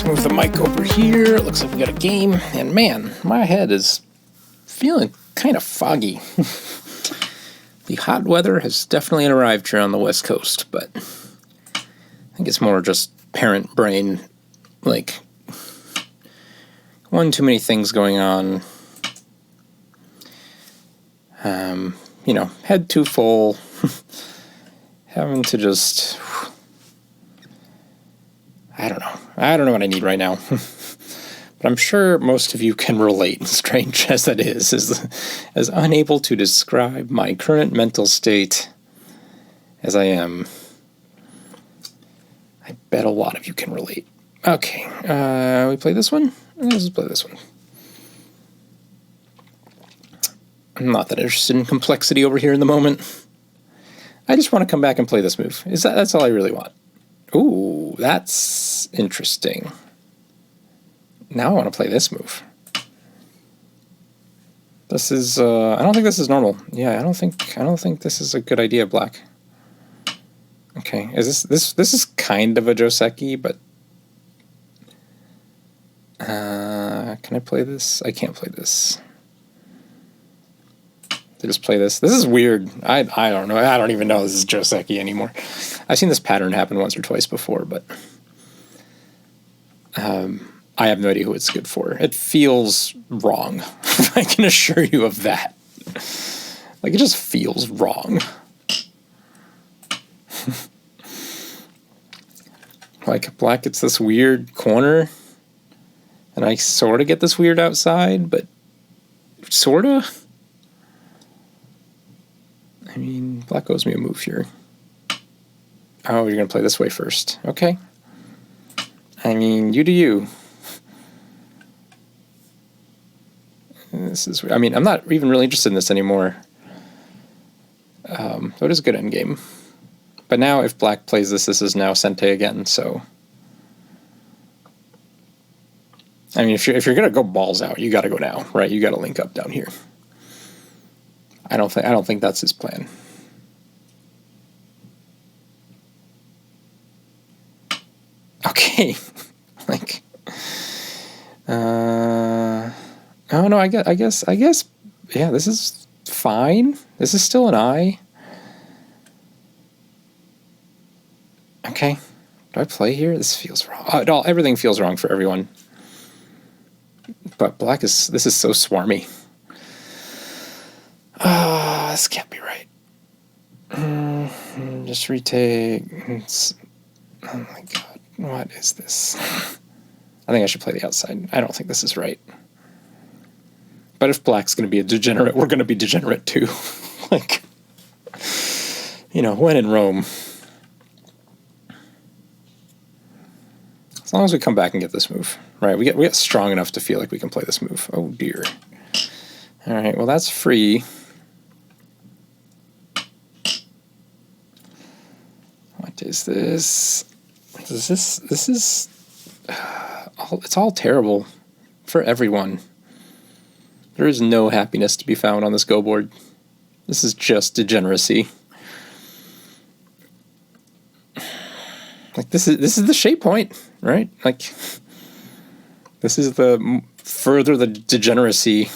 move the mic over here. It looks like we got a game. And man, my head is feeling kind of foggy. The hot weather has definitely arrived here on the West Coast, but I think it's more just parent brain, like one too many things going on. You know, head too full. Having to just, I don't know what I need right now. But I'm sure most of you can relate, strange as that is, as unable to describe my current mental state as I am. I bet a lot of you can relate. Okay, we play this one? Let's play this one. I'm not that interested in complexity over here in the moment. I just want to come back and play this move. That's all I really want. Ooh, that's interesting. Now I want to play this move. This is, I don't think this is normal. Yeah, I don't think this is a good idea, Black. Okay, is this is kind of a Joseki, but can I play this? I can't play this. To just play this. This is weird. I don't know. I don't even know this is Joseki anymore. I've seen this pattern happen once or twice before, but I have no idea who it's good for. It feels wrong. I can assure you of that. Like, it just feels wrong. Like, Black gets this weird corner, and I sort of get this weird outside, but sort of. I mean, Black owes me a move here. Oh, you're going to play this way first. Okay. I mean, you do you. This is, I mean, I'm not even really interested in this anymore. It is a good endgame. But now if Black plays this is now Sente again, so. I mean, if you're going to go balls out, you got to go now, right? You got to link up down here. I don't think that's his plan. Okay. Like, oh no, I guess, yeah, this is fine. This is still an I. Okay. Do I play here? This feels wrong. Everything feels wrong for everyone. But Black this is so swarmy. This can't be right. Just retake. Oh my god, what is this? I think I should play the outside. I don't think this is right. But if Black's going to be a degenerate, we're going to be degenerate too. Like, you know, when in Rome. As long as we come back and get this move, right? We get strong enough to feel like we can play this move. Oh dear. All right, well that's free. What is this? This is it's all terrible for everyone. There is no happiness to be found on this go board. This is just degeneracy. Like this is the shape point, right? Like this is the further the degeneracy.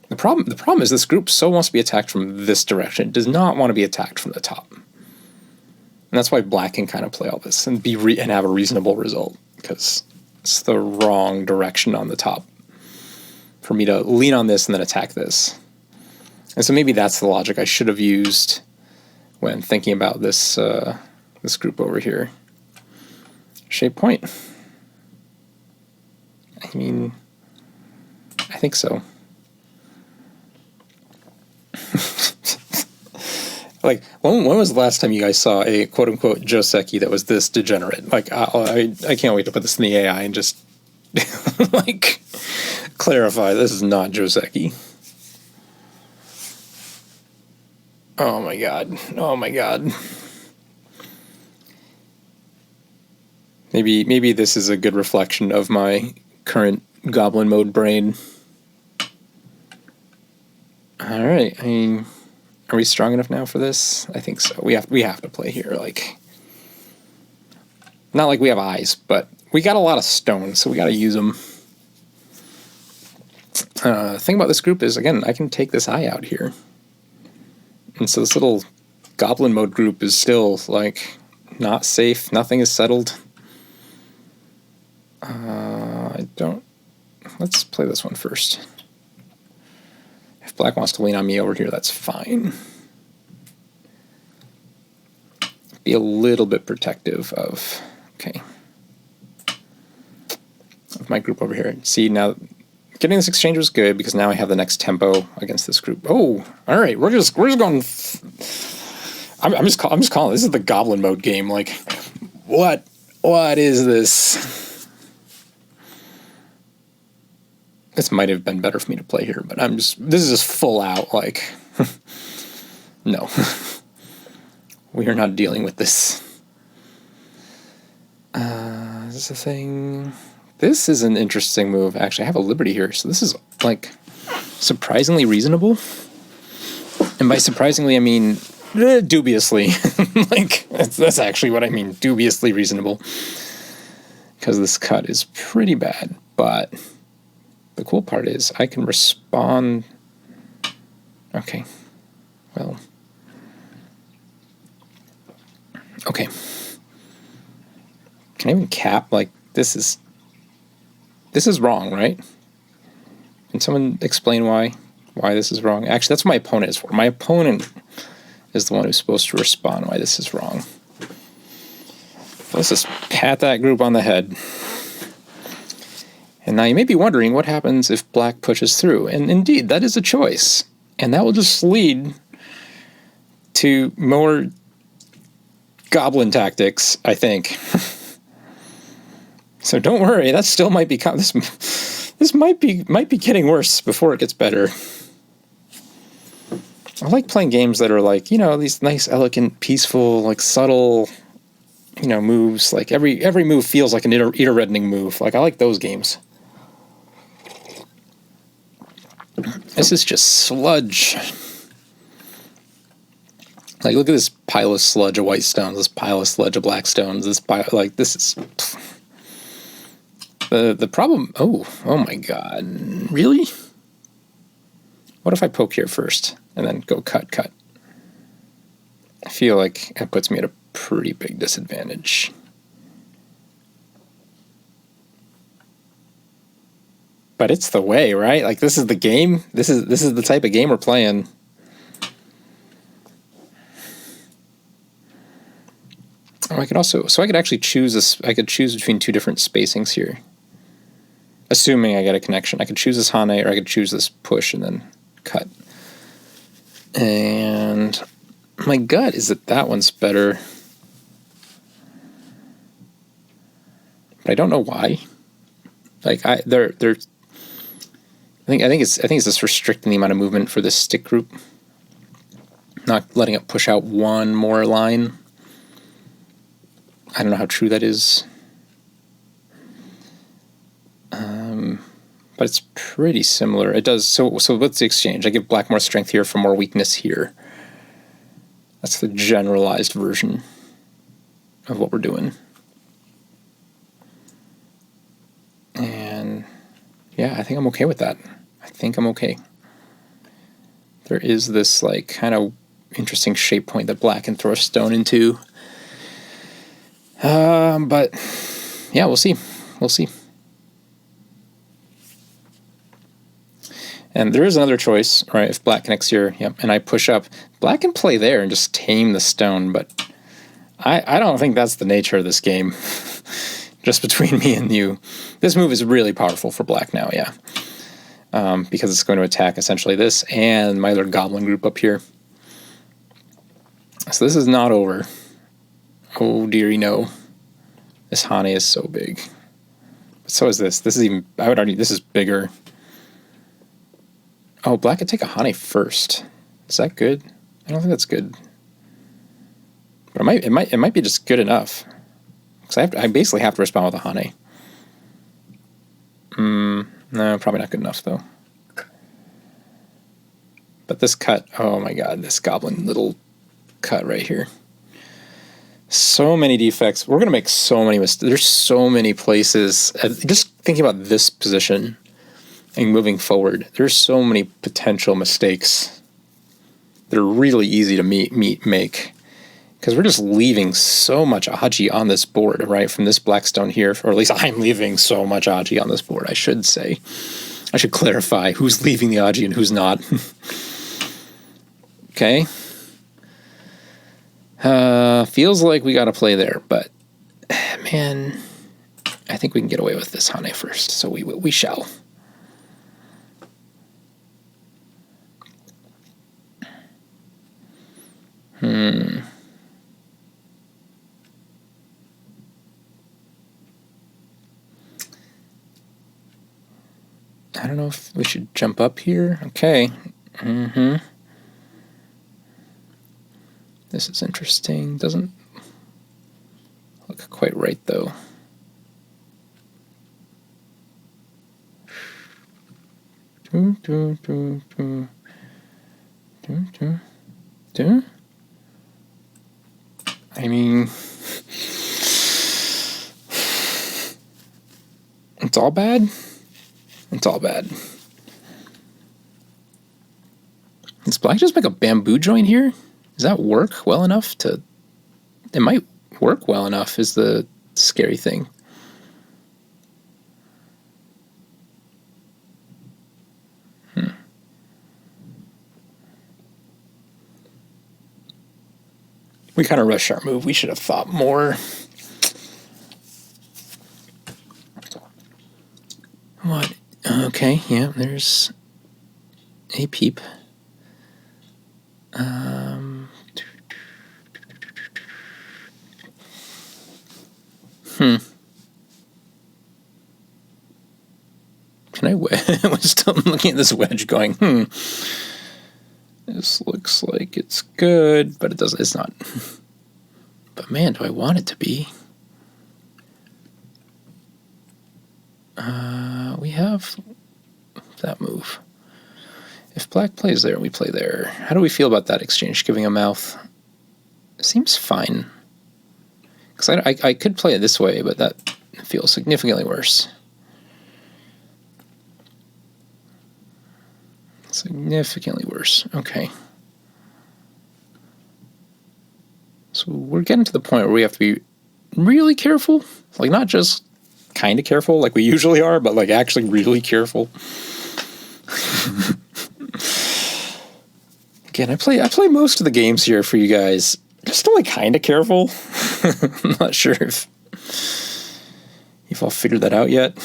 The problem is this group so wants to be attacked from this direction. It does not want to be attacked from the top. And that's why Black can kind of play all this and and have a reasonable result, because it's the wrong direction on the top for me to lean on this and then attack this. And so maybe that's the logic I should have used when thinking about this this group over here. Shape point. I mean, I think so. Like, when was the last time you guys saw a quote-unquote Joseki that was this degenerate? Like, I can't wait to put this in the AI and just, like, clarify this is not Joseki. Oh my god. Oh my god. Maybe this is a good reflection of my current Goblin mode brain. Alright, I mean, are we strong enough now for this? I think so. We have to play here, like, Not like we have eyes, but we got a lot of stones, so we got to use them. The thing about this group is, again, I can take this eye out here. And so this little Goblin mode group is still, like, not safe. Nothing is settled. Let's play this one first. If black wants to lean on me over here, that's fine. Be a little bit protective of, okay, of my group over here. See, now getting this exchange was good because now I have the next tempo against this group. Oh, all right, we're just going. I'm just calling. This is the Goblin mode game. Like, what is this? This might have been better for me to play here, but this is just full out, like, no. We are not dealing with this. Is this a thing? This is an interesting move, actually. I have a Liberty here, so this is, like, surprisingly reasonable. And by surprisingly, I mean dubiously. Like, that's actually what I mean, dubiously reasonable. Because this cut is pretty bad, but the cool part is I can respond. Okay, well, okay. Can I even cap? Like, this is wrong, right? Can someone explain why this is wrong? Actually, that's what my opponent is for. My opponent is the one who's supposed to respond why this is wrong. Let's just pat that group on the head. And now you may be wondering what happens if black pushes through. And indeed, that is a choice. And that will just lead to more Goblin tactics, I think. So don't worry, that still might be this might be getting worse before it gets better. I like playing games that are like, you know, these nice, elegant, peaceful, like subtle, you know, moves. Like every move feels like an ear-reddening move. Like, I like those games. This is just sludge. Like, look at this pile of sludge of white stones, this pile of sludge of black stones, this is... The problem... Oh my god. Really? What if I poke here first, and then go cut? I feel like that puts me at a pretty big disadvantage. But it's the way, right? Like, this is the game. This is the type of game we're playing. Oh, I could actually choose this. I could choose between two different spacings here. Assuming I get a connection. I could choose this Hane, or I could choose this push and then cut. And my gut is that one's better. But I don't know why. Like, I think it's just restricting the amount of movement for this stick group. Not letting it push out one more line. I don't know how true that is. But it's pretty similar. It does. So what's the exchange? I give black more strength here for more weakness here. That's the generalized version of what we're doing. And yeah, I think I'm okay with that. I think I'm okay. There is this, like, kind of interesting shape point that black can throw a stone into. But yeah, we'll see. We'll see. And there is another choice, right? If black connects here, yep, and I push up, black can play there and just tame the stone, but I don't think that's the nature of this game. Just between me and you. This move is really powerful for black now, yeah. Because it's going to attack essentially this and my other Goblin group up here. So this is not over. Oh dearie no. This Hane is so big. But so is this. This is even, I would argue this is bigger. Oh, black could take a Hane first. Is that good? I don't think that's good. But it might be just good enough. Because I basically have to respond with a Hane. No, probably not good enough though. But this cut, oh my god, this Goblin little cut right here. So many defects. We're going to make so many mistakes. There's so many places. Just thinking about this position and moving forward, there's so many potential mistakes that are really easy to make. Because we're just leaving so much Aji on this board, right? From this Blackstone here, or at least I'm leaving so much Aji on this board, I should say. I should clarify who's leaving the Aji and who's not. Okay. Feels like we got to play there, but man, I think we can get away with this Hane first, so we shall. I don't know if we should jump up here. Okay. This is interesting. Doesn't look quite right, though. I mean, it's all bad. It's all bad. Does Black just make a bamboo joint here? Does that work well enough to... It might work well enough is the scary thing. We kind of rushed our move. We should have thought more. What? Okay, yeah, there's a peep. Can I I'm still looking at this wedge going, This looks like it's good, but it's not. But man, do I want it to be? We have that move. If Black plays there, we play there. How do we feel about that exchange? Giving a mouth seems fine. Because I could play it this way, but that feels significantly worse. Significantly worse. Okay. So we're getting to the point where we have to be really careful. Like, not just kind of careful like we usually are, but like actually really careful. Again, I play most of the games here for you guys. Just still like kind of careful. I'm not sure if you've all figured that out yet.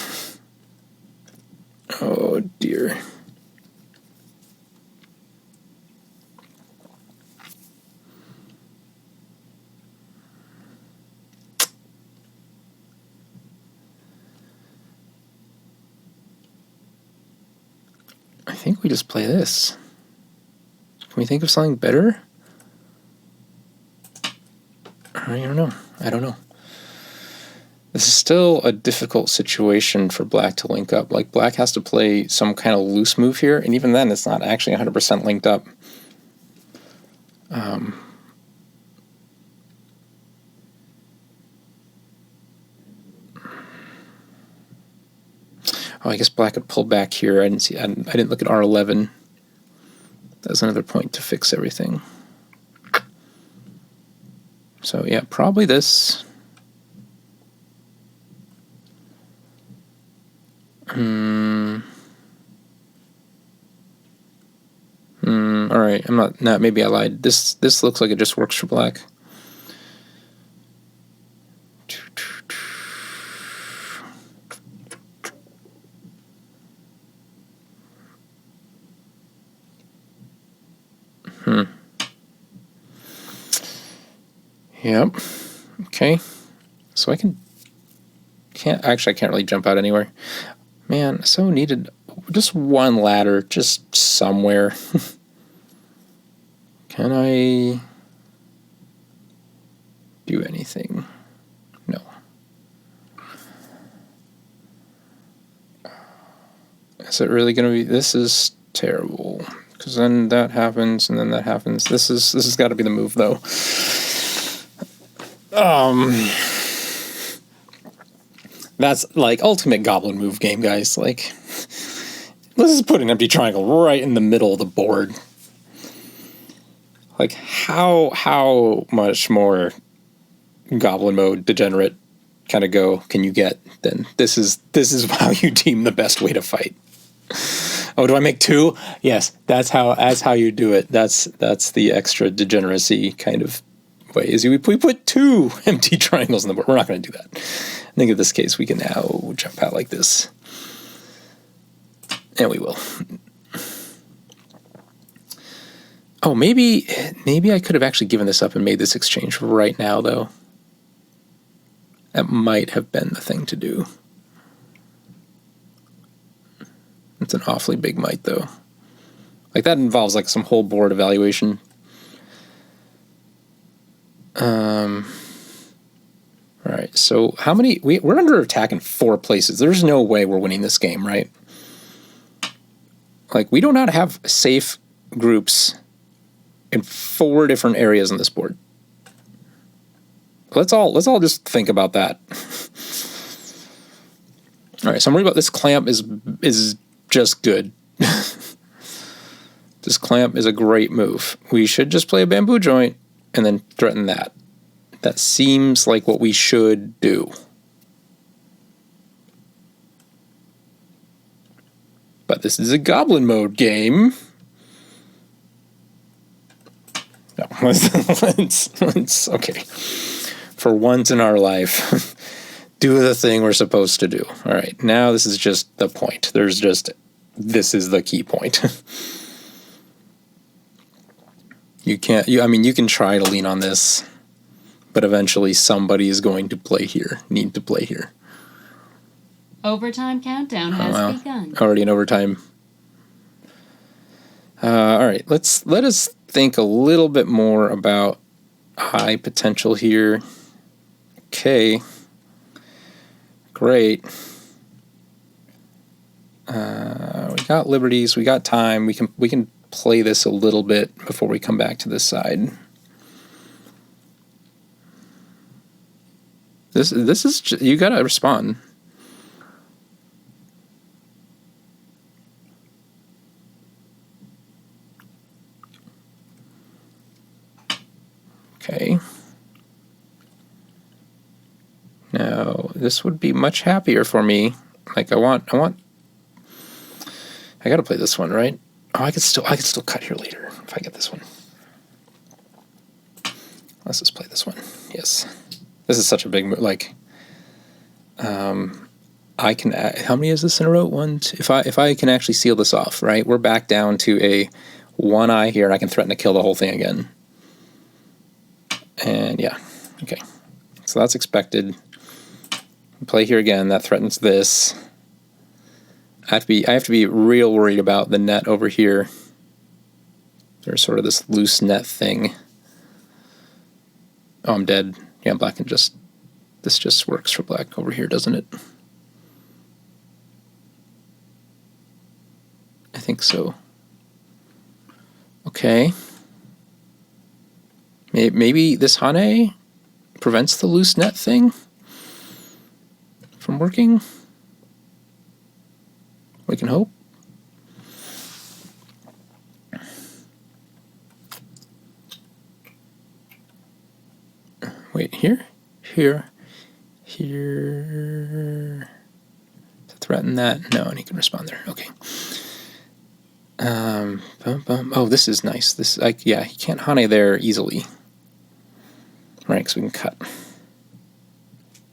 Oh dear. I think we just play this. Can we think of something better? I don't know. This is still a difficult situation for Black to link up. Like, Black has to play some kind of loose move here, and even then it's not actually 100% linked up. Oh, I guess Black could pull back here. I didn't look at R11. That's another point to fix everything. So yeah, probably this. All right, I'm not. Maybe I lied. This looks like it just works for Black. Yep. Okay. So I can't really jump out anywhere. Man, I so needed just one ladder, just somewhere. Can I do anything? No. Is it really going to be? This is terrible. Because then that happens, and then that happens. This has got to be the move, though. That's like ultimate goblin move game, guys. Like, let's just put an empty triangle right in the middle of the board. Like, how much more goblin mode degenerate kind of go can you get? Then this is how you deem the best way to fight. Oh, do I make 2? Yes, that's how you do it. That's the extra degeneracy kind of way. Is we put 2 empty triangles on the board. We're not going to do that. I think in this case we can now jump out like this, and we will. Oh, maybe I could have actually given this up and made this exchange right now, though. That might have been the thing to do. It's an awfully big might, though. Like, that involves, like, some whole board evaluation. All right, so how many... We're under attack in 4 places. There's no way we're winning this game, right? Like, we do not have safe groups in 4 different areas on this board. Let's all just think about that. All right, so I'm worried about this clamp is just good. This clamp is a great move. We should just play a bamboo joint and then threaten that. That seems like what we should do. But this is a goblin mode game. No, let's okay. For once in our life, do the thing we're supposed to do. All right, now this is just the point. This is the key point. You can try to lean on this, but eventually somebody is going to need to play here. Overtime countdown has begun. Already in overtime. All right, let us think a little bit more about high potential here. Okay, great. We got liberties, we got time. We can play this a little bit before we come back to this side. This is you gotta respond. Okay. Now, this would be much happier for me. Like, I gotta play this one, right? Oh, I could still cut here later if I get this one. Let's just play this one. Yes. This is such a big move. Like, I can add, how many is this in a row? 1, 2, if I can actually seal this off, right? We're back down to a 1 eye here, and I can threaten to kill the whole thing again. And yeah, okay. So that's expected. Play here again. That threatens this. I have to be real worried about the net over here. There's sort of this loose net thing. Oh, I'm dead. Yeah, black can this just works for black over here, doesn't it? I think so. Okay. Maybe this Hane prevents the loose net thing from working. We can hope. Wait, here. To threaten that. No, and he can respond there. Okay. Oh, this is nice. Yeah, he can't Hane there easily. Right, because we can cut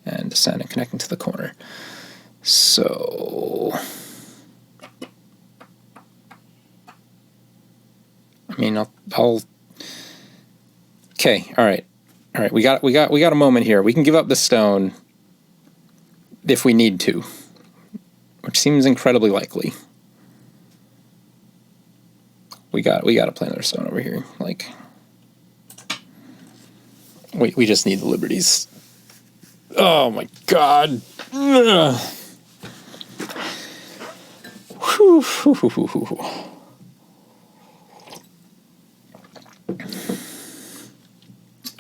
and descend and connecting to the corner. So, I mean, I'll. Okay, all right. We got a moment here. We can give up the stone if we need to, which seems incredibly likely. We got to play another stone over here. Like, we just need the liberties. Oh my god. Ugh. Whew.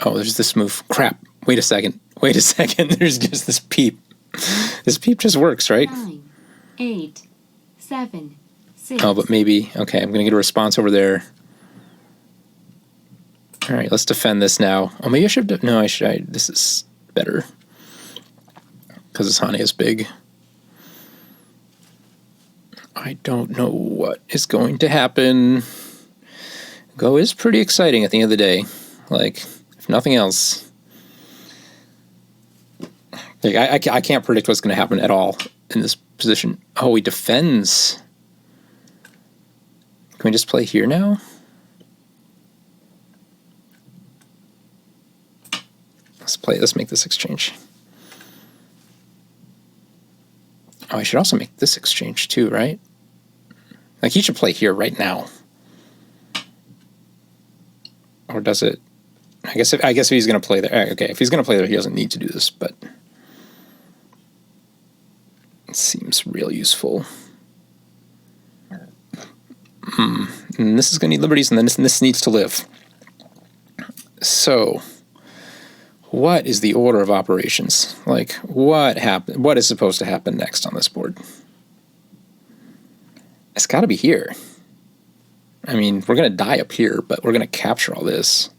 Oh, there's this move. Crap. Wait a second. Wait a second. There's just this peep. This peep just works, right? 9, 8, 7, 6. Oh, but maybe. Okay, I'm going to get a response over there. All right, let's defend this now. Oh, maybe I should. No, I should. This is better. Because this Hane is big. I don't know what is going to happen. Go is pretty exciting at the end of the day. Like, if nothing else. Like, I can't predict what's going to happen at all in this position. Oh, he defends. Can we just play here now? Let's make this exchange. Oh, I should also make this exchange too, right? Like, he should play here right now. Or does it? I guess if he's going to play there. Okay, if he's going to play there, he doesn't need to do this, but it seems real useful. And this is going to need liberties, and then this needs to live. So, what is the order of operations? Like, what happened? What is supposed to happen next on this board? It's got to be here. I mean, we're going to die up here, but we're going to capture all this.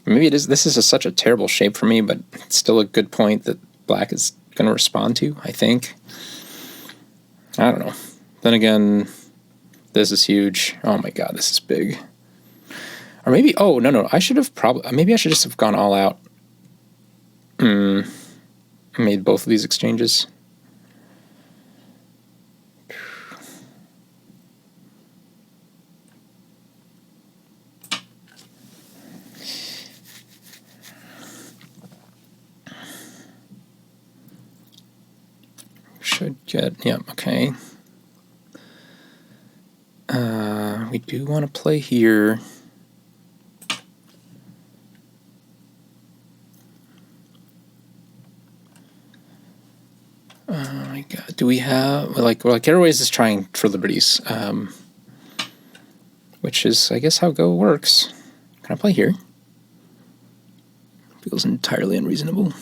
Maybe it is. This is such a terrible shape for me, but it's still a good point that black is going to respond to, I think. I don't know. Then again, this is huge. Oh my god, this is big. Or maybe, oh, no. I should have maybe I should just have gone all out. Made both of these exchanges. Should get, yeah, okay. We do want to play here. Oh my god, do we have, like everybody's just trying for liberties, which is, I guess, how Go works. Can I play here? Feels entirely unreasonable.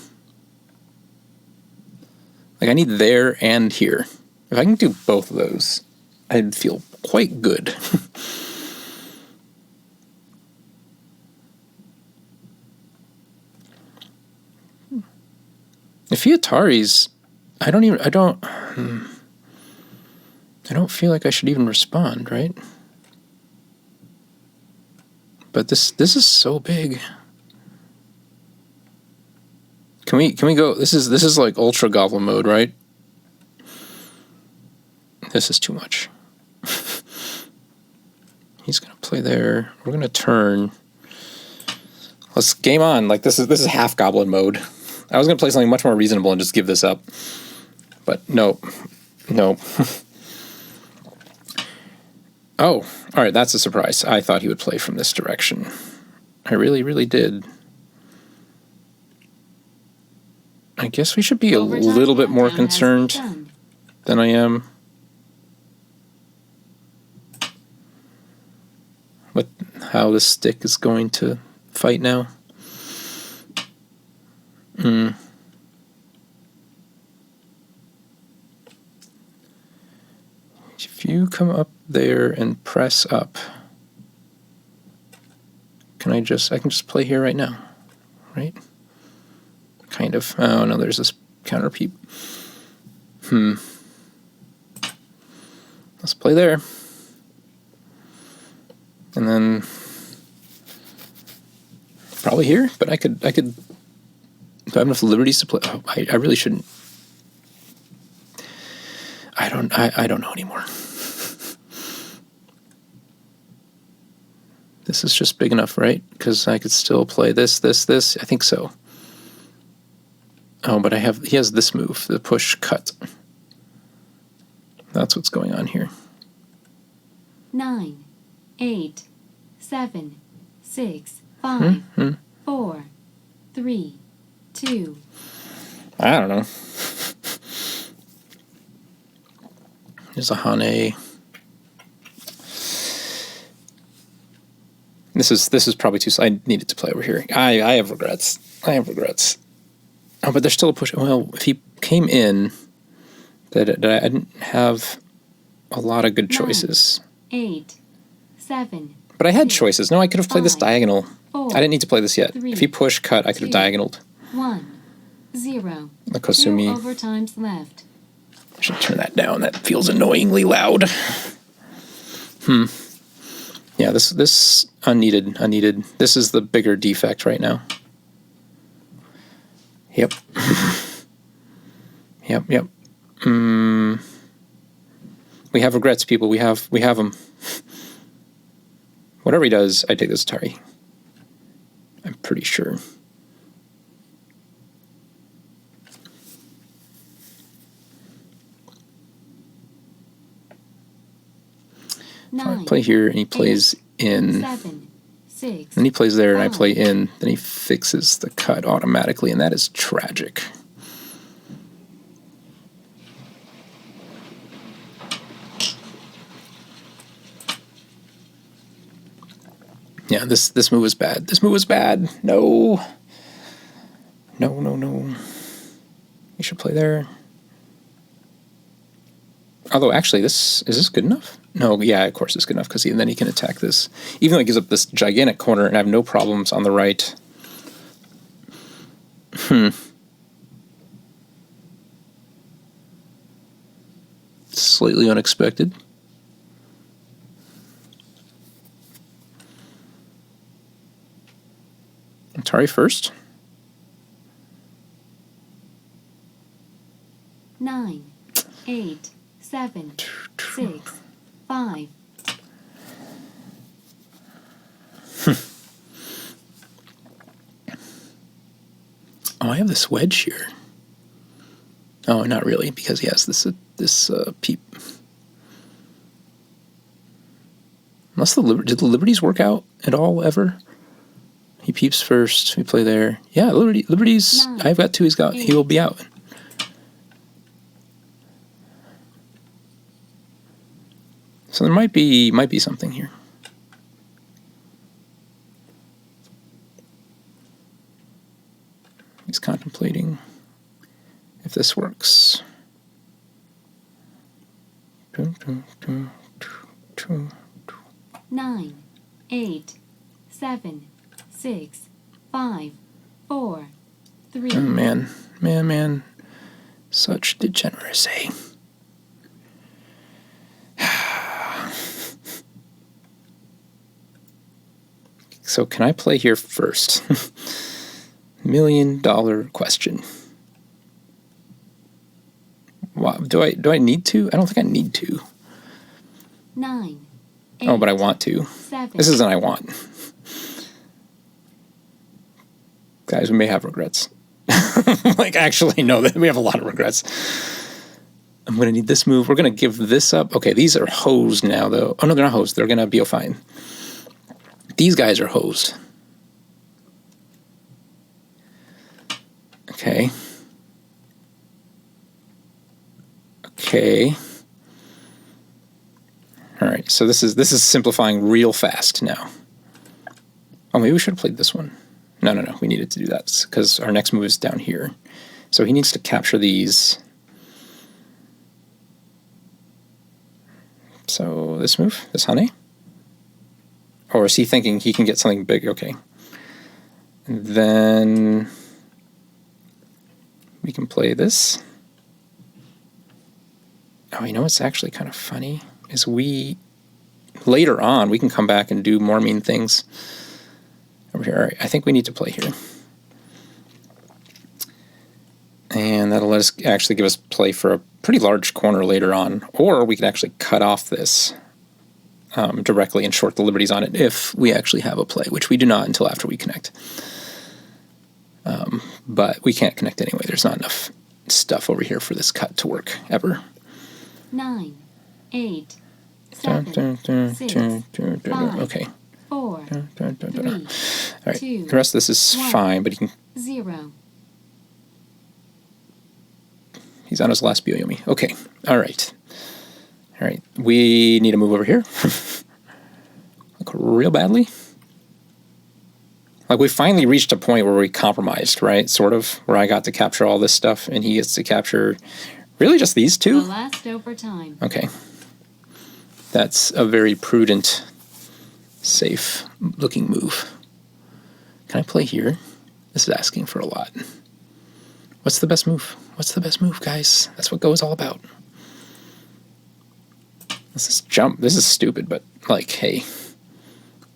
Like, I need there and here. If I can do both of those, I'd feel quite good. If he Ataris, I don't feel like I should even respond, right? But this is so big. Can we go? This is like ultra goblin mode, right? This is too much. He's gonna play there. We're gonna turn. Let's game on. Like, this is half goblin mode. I was gonna play something much more reasonable and just give this up, but no. Oh, all right. That's a surprise. I thought he would play from this direction. I really, really did. I guess we should be a little bit more concerned than I am. With how this stick is going to fight now. If you come up there and press up, I can just play here right now, right? Kind of. Oh no, there's this counter peep. Let's play there. And then probably here, but I could do I have enough liberties to play? Oh, I really shouldn't. I don't know anymore. This is just big enough, right? Because I could still play this. I think so. Oh, but he has this move, the push cut. That's what's going on here. 9, 8, 7, 6, 5, 4, 3, 2. I don't know. There's a Hane. This is probably too. I needed to play over here. I have regrets. I have regrets. Oh, but there's still a push. Well, if he came in, that I didn't have a lot of good choices. 8, 7. But I had choices. No, I could have played this 5, diagonal. 4, I didn't need to play this yet. 3, If he push cut, I could have 2, diagonaled. 1, 0. The Kosumi. 2 overtimes left. I should turn that down. That feels annoyingly loud. Yeah, this unneeded. This is the bigger defect right now. Yep. Yep. We have regrets, people. We have them. Whatever he does, I take this Atari. I'm pretty sure. So I play here, and he plays 8, in. 7, 6. Then he plays there, and I 5. play in. Then he fixes the cut automatically, and that is tragic. Yeah, this move was bad. This move was bad. No. You should play there. Although, actually, is this good enough? No, yeah, of course it's good enough, because then he can attack this. Even though he gives up this gigantic corner, and I have no problems on the right. Slightly unexpected. Atari first. 9, 8, 7, 6, 5. Oh, I have this wedge here. Oh, not really, because he has this peep. Unless did the Liberties work out at all ever? He peeps first. We play there. Yeah, Liberties. 9, I've got 2. He will be out. So there might be something here. He's contemplating if this works. 9, 8, 7, 6, 5, 4, 3. Oh man. Such degeneracy. So can I play here first? $1 million question. Wow, do I need to? I don't think I need to. 9, 8, Oh, but I want to. 7. This isn't I want. Guys, we may have regrets. Like, actually, no, we have a lot of regrets. I'm going to need this move. We're going to give this up. Okay, these are hosed now, though. Oh, no, they're not hosed. They're going to be fine. These guys are hosed. Okay. All right, so this is simplifying real fast now. Oh, maybe we should have played this one. No. We needed to do that because our next move is down here. So he needs to capture these. So this move, this honey. Or is he thinking he can get something big? Okay. And then we can play this. Oh, you know what's actually kind of funny? Is later on, we can come back and do more mean things over here. All right, I think we need to play here. And that'll actually give us play for a pretty large corner later on. Or we could actually cut off this directly and short the Liberties on it if we actually have a play, which we do not until after we connect. But we can't connect anyway. There's not enough stuff over here for this cut to work ever. 9, 8, 7, 6, 5, okay. 4, 3, All right. 2, the rest of this is 1, fine, but he can. 0. He's on his last Byoyomi. Okay. All right. We need to move over here. Like real badly. Like, we finally reached a point where we compromised, right? Sort of, where I got to capture all this stuff, and he gets to capture really just these two? The last overtime. Okay. That's a very prudent, safe-looking move. Can I play here? This is asking for a lot. What's the best move? What's the best move, guys? That's what Go is all about. This is jump. This is stupid, but, like, hey.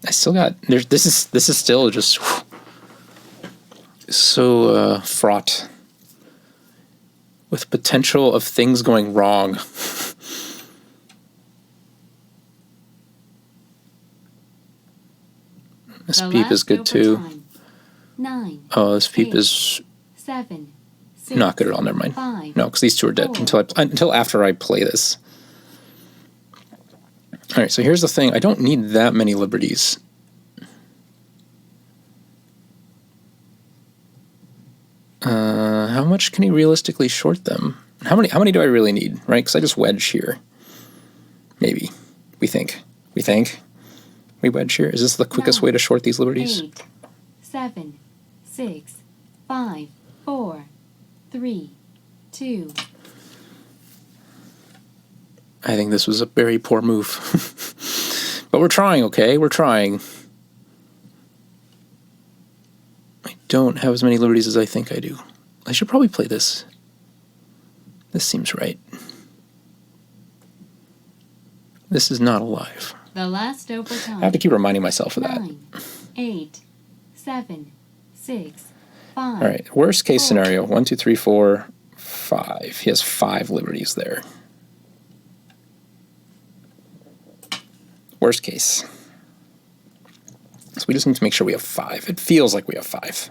I still got... This is still just... so fraught with potential of things going wrong. This peep is good too. 9. Oh, this peep 8, is 7. 6, not good at all. Never mind. 5, No, because these two are dead 4. until after I play this. All right, so here's the thing. I don't need that many liberties. How much can he realistically short them? How many do I really need, right? Because I just wedge here. Maybe. We think. We wedge here. Is this the quickest way to short these liberties? 8, 7, 6, 5, 4, 3, 2. I think this was a very poor move. But we're trying, okay? We're trying. I don't have as many liberties as I think I do. I should probably play this. This seems right. This is not alive. The last overtime. I have to keep reminding myself of that. 9, 8, 7, 6, 5. All right, worst case scenario. 1, 2, 3, 4, 5. He has 5 liberties there. Worst case. So we just need to make sure we have 5. It feels like we have 5.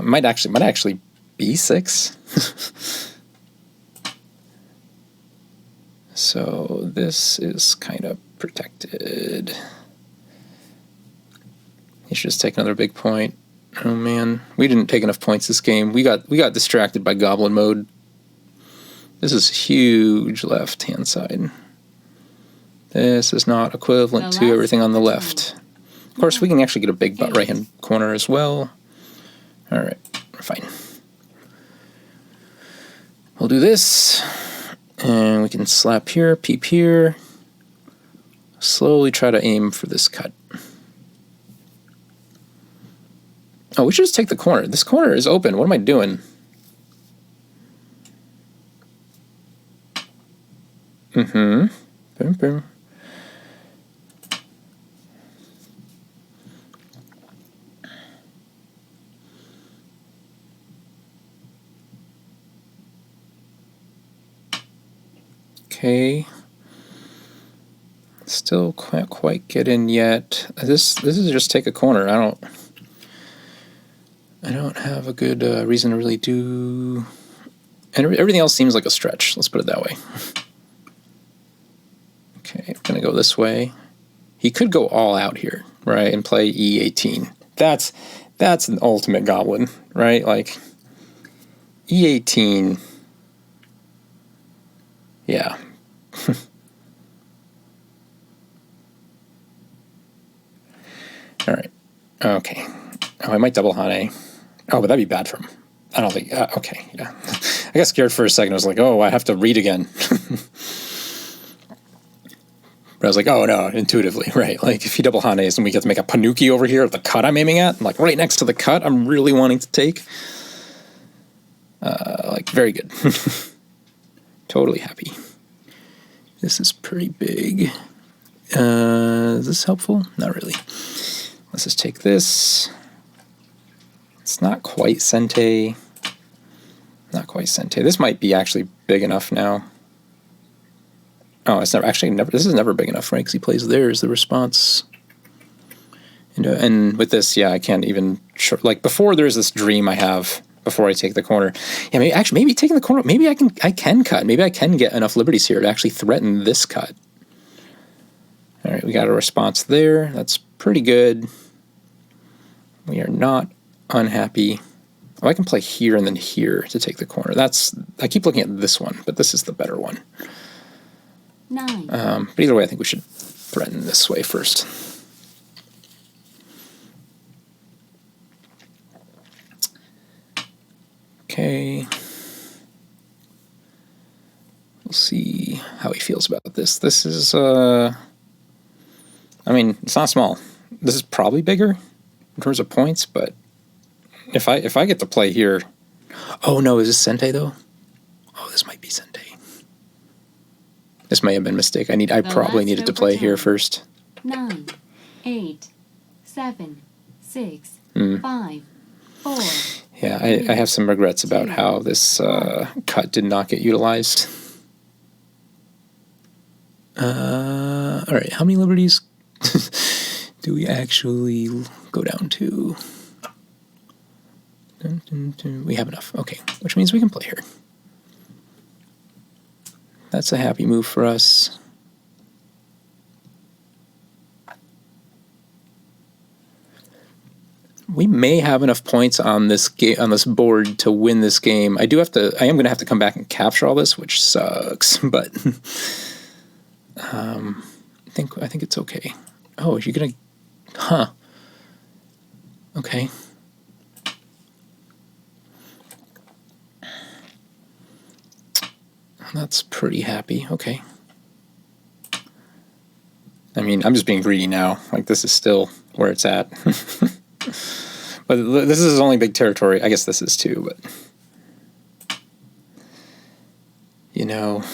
Might actually be 6. So this is kind of protected. You should just take another big point. Oh man, we didn't take enough points this game. We got distracted by Goblin mode. This is huge left-hand side. This is not equivalent to everything on the left. Of course, we can actually get a big right-hand corner as well. All right, we're fine. We'll do this, and we can slap here, peep here. Slowly try to aim for this cut. Oh, we should just take the corner. This corner is open. What am I doing? Boom, boom. Okay. Still can't quite get in yet. This is just take a corner. I don't have a good reason to really do... And everything else seems like a stretch. Let's put it that way. Okay, we're going to go this way. He could go all out here, right, and play E18. That's an ultimate Goblin, right? Like, E18... Yeah. All right. Okay. Oh, I might double Hane. Oh, but that'd be bad for him. I don't think... okay, yeah. I got scared for a second. I was like, oh, I have to read again. But I was like, oh, no, intuitively, right. Like, if he double Hanes and we get to make a Panuki over here at the cut I'm aiming at, like, right next to the cut I'm really wanting to take. Like, very good. Totally happy. This is pretty big. Is this helpful? Not really. Let's just take this. It's not quite Sente. Not quite Sente. This might be actually big enough now. Oh, it's never. This is never big enough, right? Because he plays there as the response. And with this, yeah, I can't even... Like, before there's this dream I have before I take the corner. Yeah, maybe taking the corner, maybe I can cut. Maybe I can get enough liberties here to actually threaten this cut. All right, we got a response there. That's pretty good. We are not unhappy. Oh, I can play here and then here to take the corner. I keep looking at this one, but this is the better one. 9. But either way, I think we should threaten this way first. Okay. We'll see how he feels about this. This is, I mean, it's not small. This is probably bigger in terms of points, but if I get to play here, oh no, is this Sente though? Oh, this might be Sente. This may have been a mistake. I probably needed to play here first. 9, 8, 7, 6, 5, 4. Yeah, I have some regrets about how this cut did not get utilized. All right, how many liberties do we actually go down to? We have enough. Okay, which means we can play here. That's a happy move for us. We may have enough points on this board to win this game. I am going to have to come back and capture all this, which sucks, but I think it's okay. Oh, you're gonna, huh? Okay. That's pretty happy. Okay. I mean, I'm just being greedy now. Like, this is still where it's at. But this is only big territory. I guess this is too, but you know,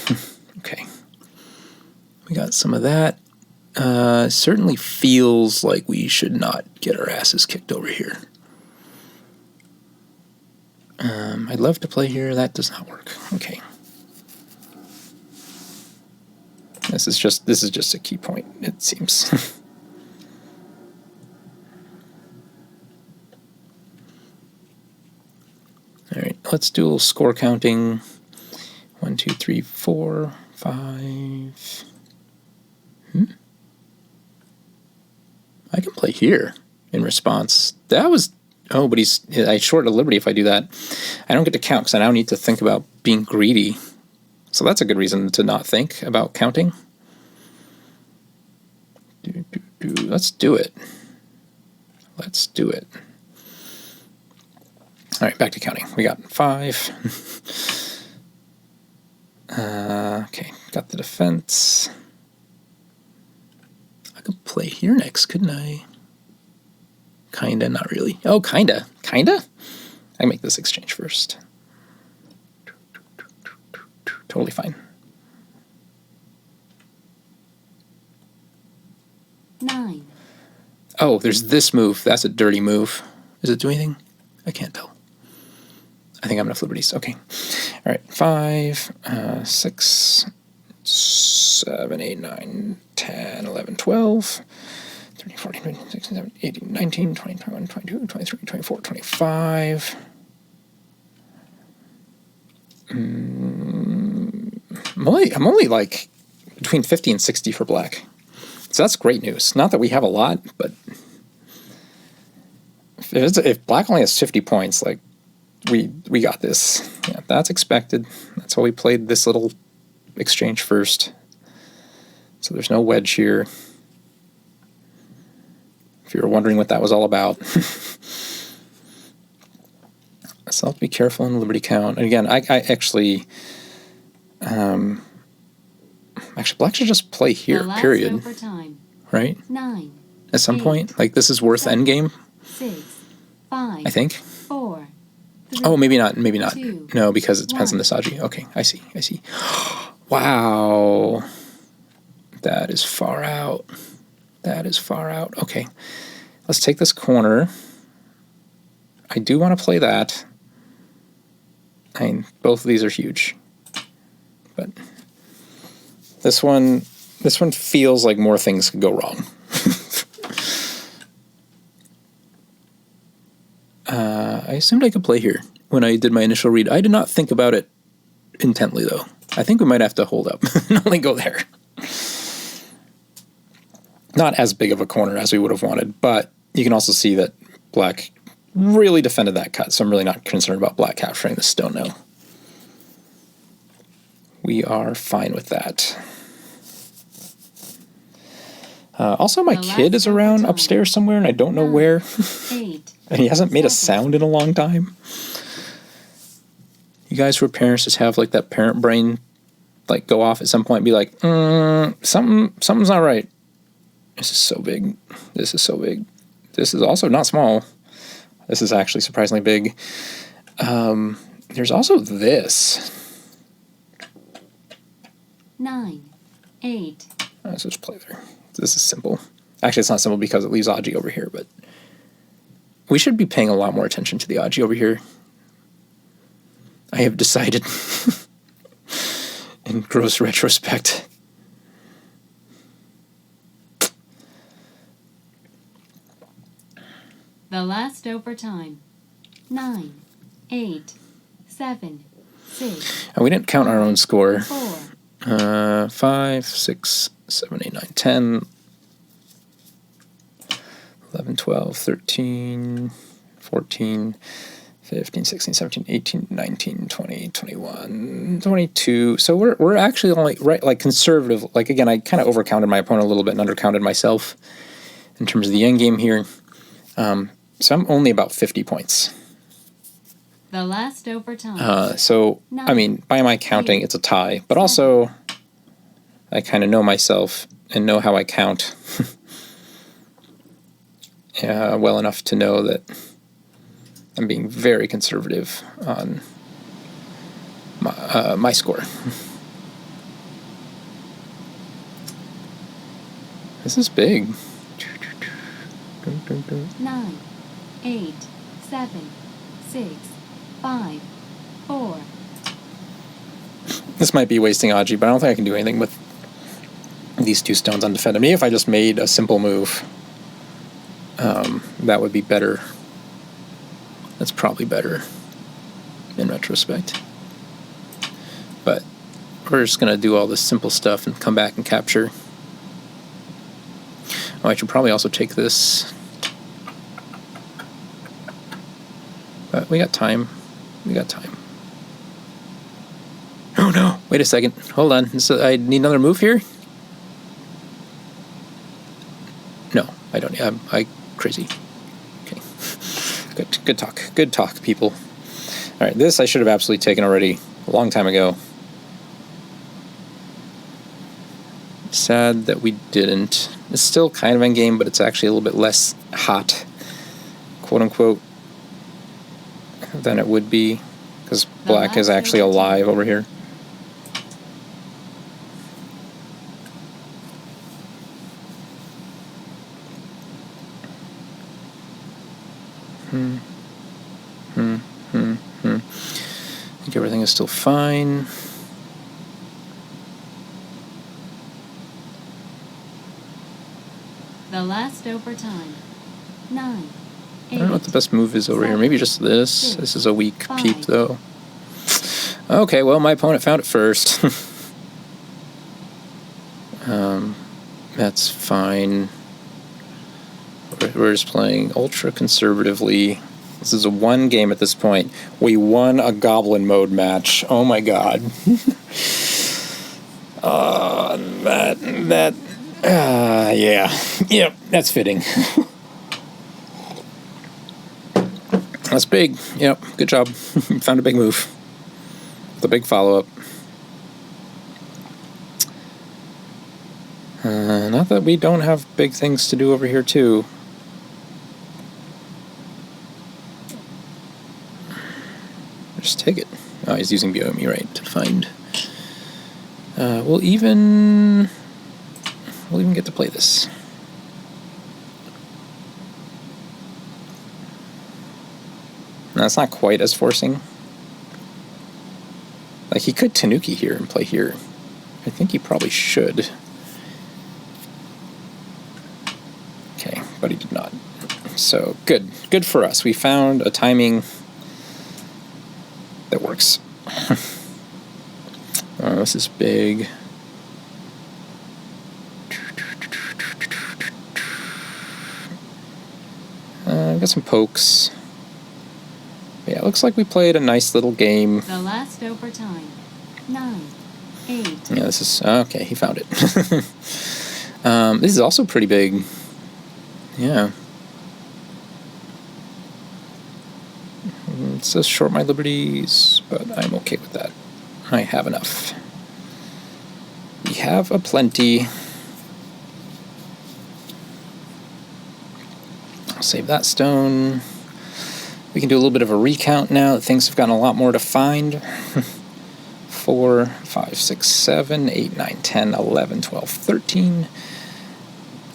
okay. We got some of that. Certainly feels like we should not get our asses kicked over here. I'd love to play here. That does not work. Okay. This is just a key point, it seems. All right, let's do a little score counting. 1, 2, 3, 4, 5. I can play here in response. That was, oh, but I short a liberty if I do that. I don't get to count because I now need to think about being greedy. So that's a good reason to not think about counting. Let's do it. Let's do it. All right, back to counting. We got 5. Okay, got the defense. I could play here next, couldn't I? Kinda, not really. Oh, kinda. Kinda? I can make this exchange first. Totally fine. 9. Oh, there's this move. That's a dirty move. Does it do anything? I can't tell. I think I have enough liberties. Okay. All right. 5, 6, 7, 8, 9, 10, 11, 12, 13, 14, 15, 16, 17, 18, 19, 20, 21, 22, 23, 24, 25. I'm only like between 50 and 60 for black. So that's great news. Not that we have a lot, but if black only has 50 points, like we got this. Yeah, that's expected. That's why we played this little exchange first. So there's no wedge here. If you were wondering what that was all about. So I'll have to be careful in liberty count. And again, I actually black should just play here, period. Overtime. Right? 9. At some 8, point, like this is worth 7, endgame. 6, 5. I think. 4. 3, Oh, maybe not. Maybe not. 2, No, because it depends on 1. the Saji. Okay, I see. Wow. That is far out. That is far out. Okay. Let's take this corner. I do want to play that. I mean, both of these are huge. But this one feels like more things could go wrong. I assumed I could play here when I did my initial read. I did not think about it intently, though. I think we might have to hold up and only go there. Not as big of a corner as we would have wanted, but you can also see that black really defended that cut, so I'm really not concerned about black capturing the stone now. We are fine with that. Also, my The kid last is around overtime. upstairs somewhere, and I don't know 9, where. 8, And he hasn't made a 7. sound in a long time. You guys who are parents just have like that parent brain like go off at some point and be like, something's not right. This is so big. This is so big. This is also not small. This is actually surprisingly big. There's also this. 9, 8. Let's just play there. This is simple. Actually, it's not simple because it leaves Aji over here, but we should be paying a lot more attention to the Aji over here. I have decided in gross retrospect. The last overtime. 9, 8, 7, 6. And we didn't count our own score. 4. 5, 6, 7, 8, 9, 10, 11, 12, 13, 14, 15, 16, 17, 18, 19, 20, 21, 22. So we're actually only, right, like conservative. Like, again, I kind of overcounted my opponent a little bit and undercounted myself in terms of the end game here. So I'm only about 50 points. The last overtime. So, I mean, by my counting, it's a tie. But also, I kind of know myself and know how I count well enough to know that I'm being very conservative on my score. This is big. 9, 8, 7, 6, 5, 4. This might be wasting Aji, but I don't think I can do anything with these two stones undefended. Maybe if I just made a simple move, that would be better. That's probably better in retrospect. But we're just going to do all this simple stuff and come back and capture. Oh, I should probably also take this. But we got time. We got time. Oh no! Wait a second. Hold on. So I need another move here? No, I don't. I crazy. Okay. Good talk. Good talk, people. All right, this I should have absolutely taken already a long time ago. Sad that we didn't. It's still kind of endgame, but it's actually a little bit less hot, quote unquote, than it would be, because black is actually alive over here. I think everything is still fine. The last overtime. 9, 8. I don't know what the best move is over here. Maybe just this. This is a weak peep, though. Okay, well, my opponent found it first. That's fine. We're just playing ultra conservatively. This is a one game at this point. We won a Goblin mode match. Oh my god. Yeah. Yep, that's fitting. That's big. Yep, good job. Found a big move. The big follow-up. Not that we don't have big things to do over here, too. Just take it. Oh, he's using Biomi, right, to find. We'll even get to play this. Now, it's not quite as forcing. Like, he could Tanuki here and play here. I think he probably should. Okay, but he did not. So, good. Good for us. We found a timing that works. Oh, this is big. I've got some pokes. Yeah, it looks like we played a nice little game. The last overtime. 9, 8. Yeah, this is... Okay, he found it. This is also pretty big. Yeah. It says short my liberties, but I'm okay with that. I have enough. We have a plenty. I'll save that stone. We can do a little bit of a recount now that things have gotten a lot more defined. 4, 5, 6, 7, 8, 9, 10, 11, 12, 13,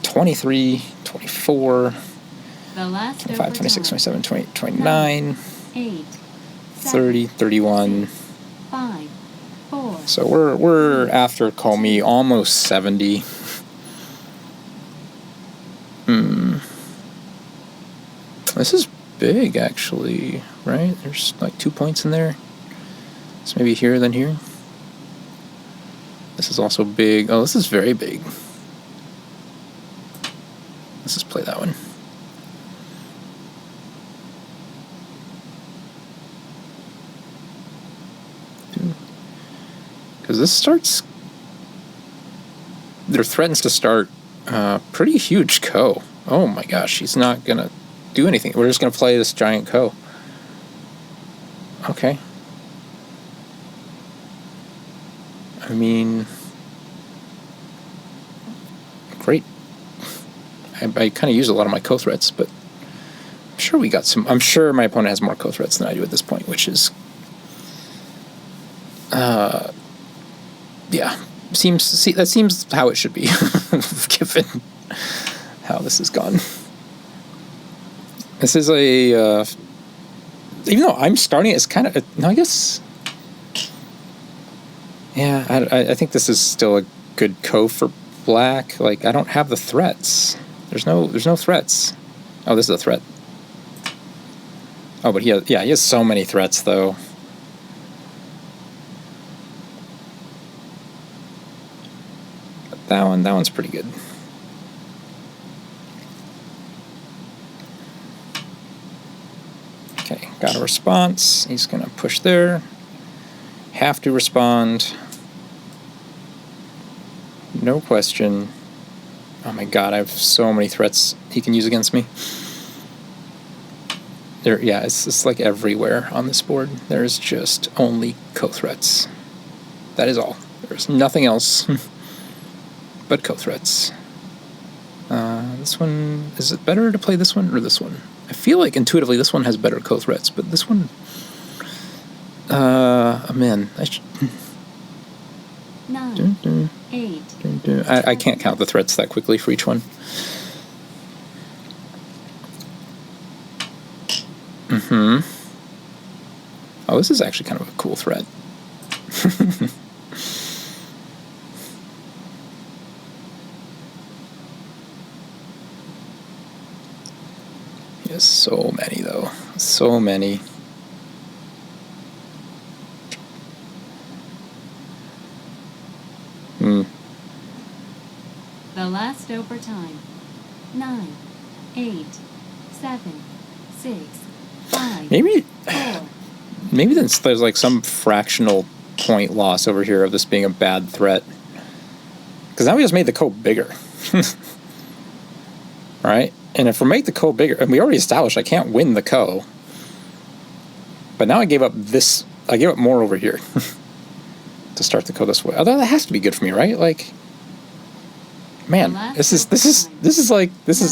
23, 24, 25, 26, 27, 28, 29, 30, 31. 5, 4. So we're after Comey almost 70. This is big, actually, right? There's like 2 points in there. So maybe here, then here. This is also big. Oh, this is very big. Let's just play that one. Because this starts... There threatens to start pretty huge ko. Oh my gosh, he's not going to do anything. We're just going to play this giant ko. Okay. I mean... Great. I kind of use a lot of my ko threats, but I'm sure we got some... I'm sure my opponent has more ko threats than I do at this point, which is... yeah. That seems how it should be, given how this has gone. This is a... even though I'm starting, it's kind of... No, I guess... Yeah, I think this is still a good ko for black. Like, I don't have the threats. There's no threats. Oh, this is a threat. Oh, but he has so many threats, though. But that one's pretty good. Okay, got a response. He's gonna push there. Have to respond. No question. Oh my god, I have so many threats he can use against me. Yeah, it's just like everywhere on this board. There's just only ko threats. That is all. There's nothing else but ko threats. This one, is it better to play this one or this one? I feel like intuitively this one has better ko threats, but this one... man, I should... 9, 8. I can't count the threats that quickly for each one. Oh, this is actually kind of a cool threat. He has so many, though. So many. The last overtime. 9, 8, 7, 6, 5. Maybe 4. maybe there's like some fractional point loss over here of this being a bad threat. Because now we just made the ko bigger. Right? And if we make the ko bigger, and we already established I can't win the ko. But now I gave up this, I gave up more over here to start the ko this way. Although that has to be good for me, right? Like, man, this is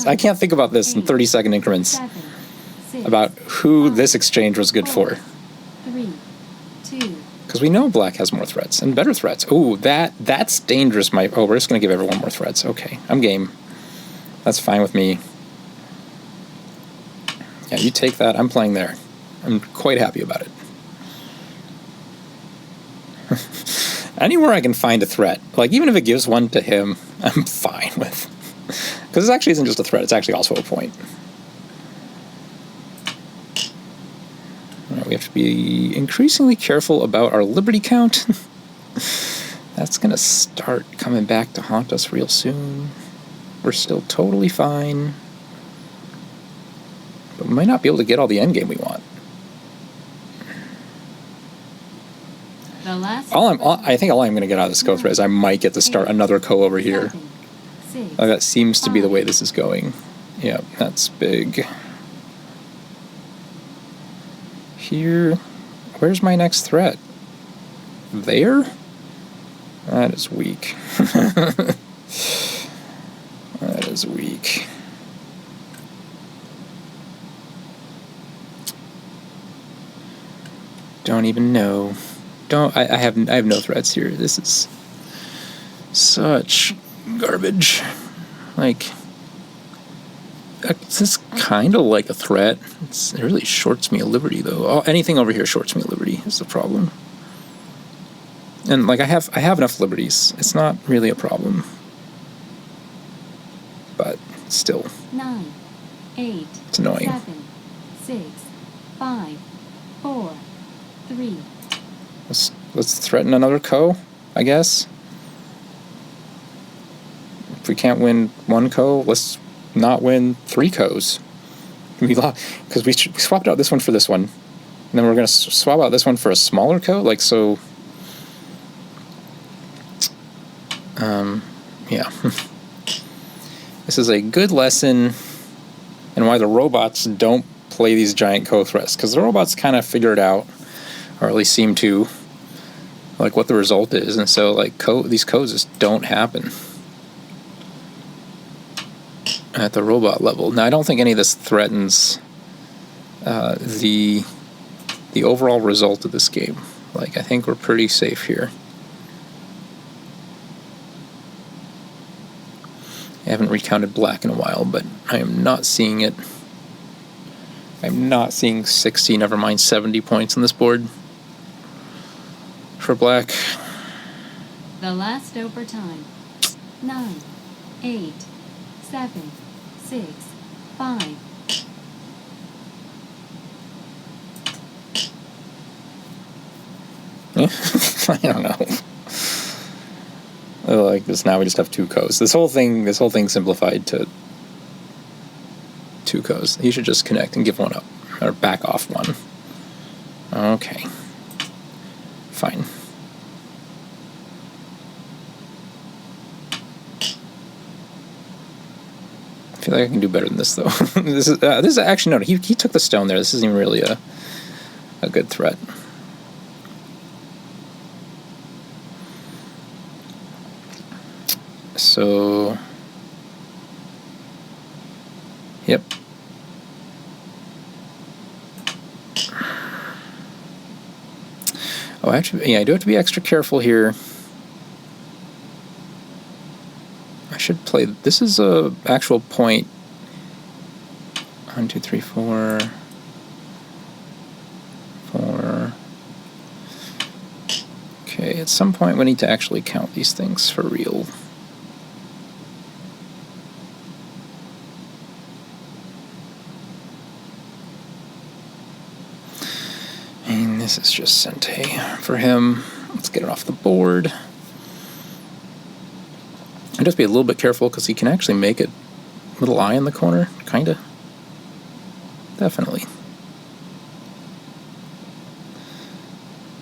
I can't think about this in 30-second increments. 7, 6, About who this exchange was good for. 3, 2. Because we know black has more threats and better threats. Ooh, that's dangerous. We're just going to give everyone more threats. Okay, I'm game. That's fine with me. Yeah, you take that. I'm playing there. I'm quite happy about it. Anywhere I can find a threat, like even if it gives one to him, I'm fine with. Because this actually isn't just a threat, it's actually also a point. All right, we have to be increasingly careful about our liberty count. That's going to start coming back to haunt us real soon. We're still totally fine. But we might not be able to get all the endgame we want. I think all I'm going to get out of this ko threat is I might get to start another ko over here. 6. Oh, that seems to be the way 5. this is going. Yeah, that's big. Here, where's my next threat? There? That is weak. That is weak. Don't even know. I have no threats here. This is such garbage. Like, this is kind of like a threat. It really shorts me a liberty, though. Oh, anything over here shorts me a liberty is the problem. And like I have enough liberties. It's not really a problem. But still. 9, 8. It's annoying. 7, 6, 5, 4, 3. Let's threaten another co, I guess. If we can't win one co, let's not win 3 co's. Because we swapped out this one for this one. And then we're going to swap out this one for a smaller co. Like, so... yeah. This is a good lesson in why the robots don't play these giant co-threats. Because the robots kind of figure it out, or at least seem to, like what the result is. And so, like, these codes just don't happen at the robot level. Now, I don't think any of this threatens the overall result of this game. Like, I think we're pretty safe here. I haven't recounted black in a while, but I am not seeing it. I'm not seeing 60, never mind 70 points on this board for black. The last overtime. 9, 8, 7, 6, 5. I don't know. Like this, now we just have 2 co's. This whole thing simplified to 2 co's. He should just connect and give one up, or back off one. Okay, fine. I feel like I can do better than this, though. This is actually, no. He took the stone there. This isn't even really a good threat. So, yep. Oh, actually, yeah, I do have to be extra careful here. I should play. This is a actual point. 1, 2, 3, 4. 4. Okay, at some point we need to actually count these things for real. And this is just Sente for him. Let's get it off the board. I'll just be a little bit careful because he can actually make a little eye in the corner, kinda. Definitely.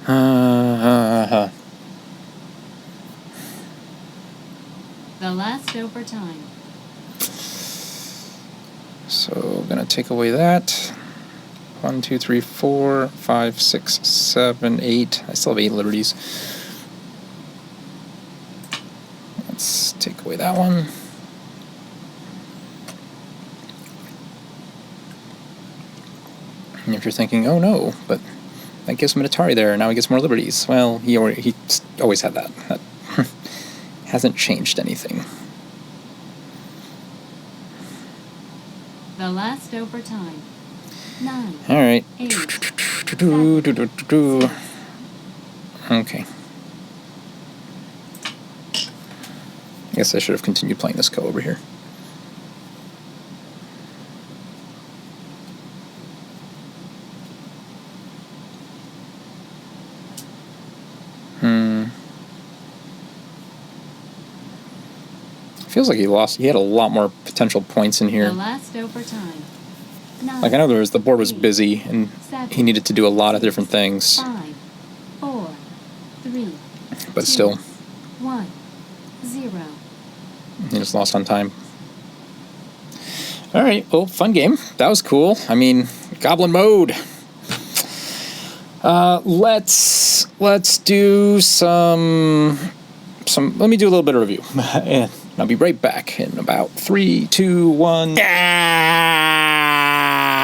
The last overtime. So, gonna take away that. 1, 2, 3, 4, 5, 6, 7, 8. I still have 8 liberties. Let's take away that one. And if you're thinking, oh no, but that gives him an Atari there, and now he gets more liberties. Well, he always had that. That hasn't changed anything. The last overtime. 9. All right. 8. 7. Okay. I guess I should have continued playing this co over here. Feels like he lost. He had a lot more potential points in here. The last overtime. 9, Like, I know the board was busy and 7, he needed to do a lot of different things. 5, 4, 3. But 2, still. 1, 0. He just lost on time. All right, well, fun game. That was cool. I mean, Goblin mode. Let's do some. Let me do a little bit of review, and I'll be right back in about 3, 2, 1.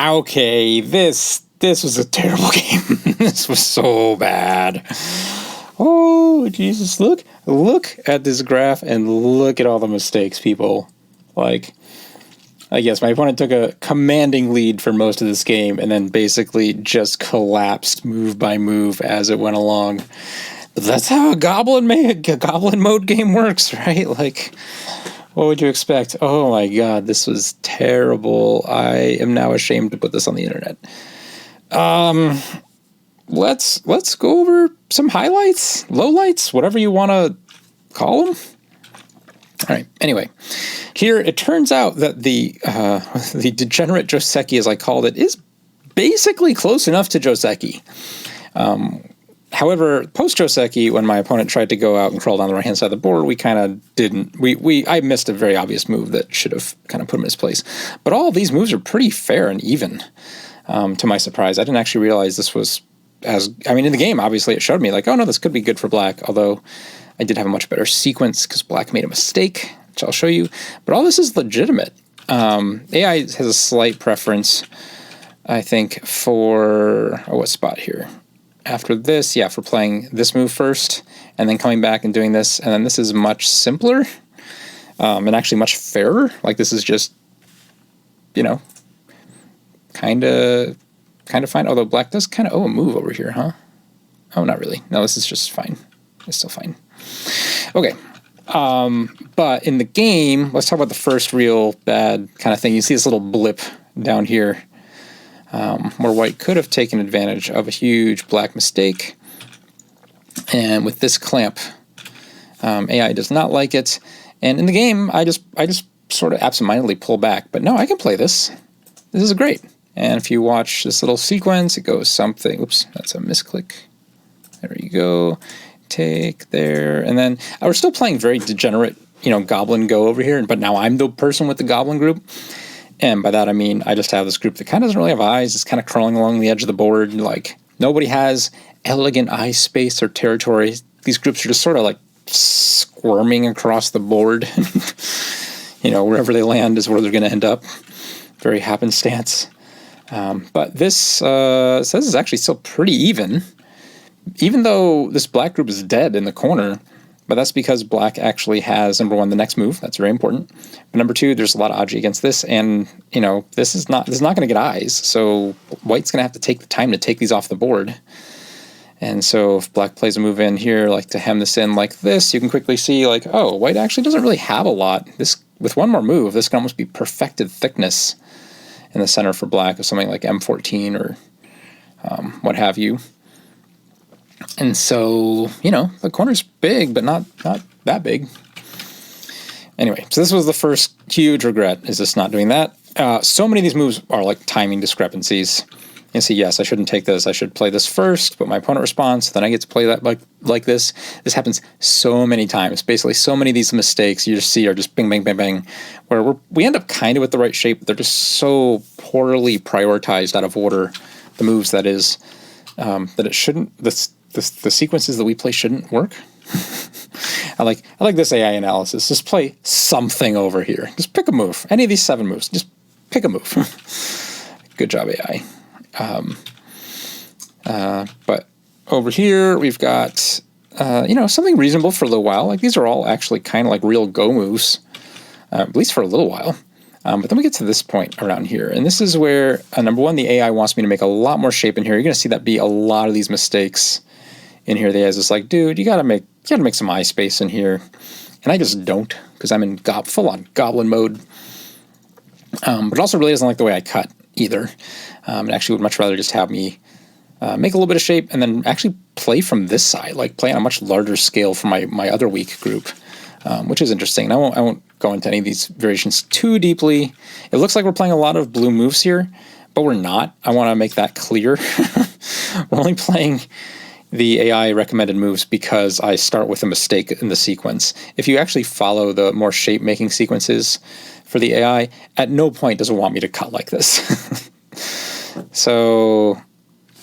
Okay, this was a terrible game. This was so bad. Oh, Jesus, look at this graph and look at all the mistakes, people. Like, I guess my opponent took a commanding lead for most of this game and then basically just collapsed move by move as it went along. But that's how a Goblin mode game works, right? Like, what would you expect? Oh my God, this was terrible. I am now ashamed to put this on the internet. Let's go over some highlights, lowlights, whatever you want to call them. All right. Anyway, here it turns out that the degenerate Joseki, as I called it, is basically close enough to Joseki. However, post Joseki, when my opponent tried to go out and crawl down the right hand side of the board, we kind of didn't. I missed a very obvious move that should have kind of put him in his place. But all of these moves are pretty fair and even. To my surprise, I didn't actually realize this was in the game, obviously it showed me like, oh no, this could be good for black, although I did have a much better sequence because black made a mistake, which I'll show you. But all this is legitimate. AI has a slight preference, I think, for, what spot here? After this, yeah, for playing this move first, and then coming back and doing this, and then this is much simpler, and actually much fairer. Like this is just, kind of fine, although black does kind of owe a move over here, huh? Oh, not really. No, this is just fine. It's still fine. Okay. But in the game, let's talk about the first real bad kind of thing. You see this little blip down here where white could have taken advantage of a huge black mistake. And with this clamp, AI does not like it. And in the game, I just sort of absentmindedly pull back. But no, I can play this. This is great. And if you watch this little sequence, it goes something. Oops, that's a misclick. There you go. Take there. And then we're still playing very degenerate, Goblin Go over here. But now I'm the person with the Goblin group. And by that, I mean, I just have this group that kind of doesn't really have eyes. It's kind of crawling along the edge of the board. Like, nobody has elegant eye space or territory. These groups are just sort of like squirming across the board. Wherever they land is where they're going to end up. Very happenstance. But this says it's actually still pretty even though this black group is dead in the corner. But that's because black actually has, number one, the next move. That's very important. But number two, there's a lot of Aji against this, and this is not going to get eyes. So white's going to have to take the time to take these off the board. And so if black plays a move in here, like to hem this in like this, you can quickly see like, oh, white actually doesn't really have a lot. This, with one more move, this can almost be perfected thickness in the center for black of something like M14 or what have you. And so, the corner's big, but not that big. Anyway, so this was the first huge regret, is just not doing that. So many of these moves are like timing discrepancies. You see, yes, I shouldn't take this. I should play this first, but my opponent responds, then I get to play that like this. This happens so many times. Basically, so many of these mistakes you just see are just bing, bang, bang, bang, where we end up kind of with the right shape, but they're just so poorly prioritized out of order, the moves, that is, that it shouldn't, the sequences that we play shouldn't work. I like this AI analysis. Just play something over here. Just pick a move. Any of these 7 moves. Just pick a move. Good job, AI. But over here we've got something reasonable for a little while. Like these are all actually kind of like real go moves, at least for a little while. But then we get to this point around here, and this is where number one, the AI wants me to make a lot more shape in here. You're going to see that be a lot of these mistakes in here. The AI is just like, dude, you gotta make some eye space in here, and I just don't, because I'm in full on Goblin mode. But it also really doesn't like the way I cut either. It actually would much rather just have me make a little bit of shape and then actually play from this side, like play on a much larger scale for my other weak group, which is interesting. And I won't go into any of these variations too deeply. It looks like we're playing a lot of blue moves here, but we're not. I want to make that clear. We're only playing, the AI recommended moves because I start with a mistake in the sequence. If you actually follow the more shape-making sequences for the AI, at no point does it want me to cut like this. So,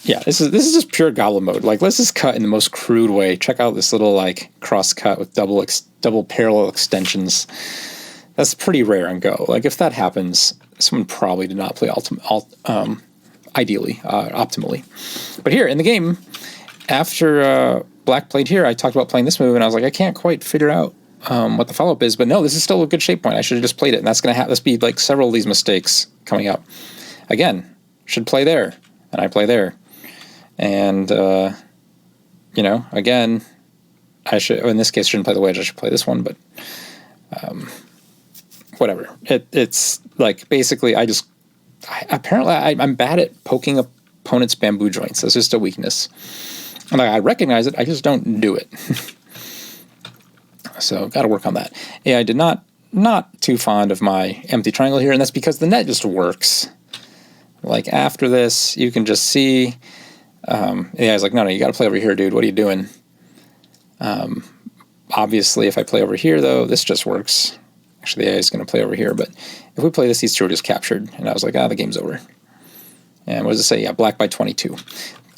yeah, this is just pure Goblin mode. Like, let's just cut in the most crude way. Check out this little, like, cross cut with double parallel extensions. That's pretty rare in Go. Like, if that happens, someone probably did not play optimally. But here, in the game, after Black played here, I talked about playing this move, and I was like, I can't quite figure out what the follow-up is, but no, this is still a good shape point. I should have just played it, and that's going to have this be like several of these mistakes coming up. Again, should play there, and I play there. And, again, I should, in this case, shouldn't play the wedge, I should play this one, but whatever. It's like, basically, I'm bad at poking opponents' bamboo joints. That's just a weakness. And I recognize it, I just don't do it. So, got to work on that. Yeah, I did not too fond of my empty triangle here, and that's because the net just works. Like, after this, you can just see, AI's like, no, you got to play over here, dude. What are you doing? Obviously, if I play over here, though, this just works. Actually, the AI is going to play over here, but if we play this, these two are just captured. And I was like, the game's over. And what does it say? Yeah, Black by 22.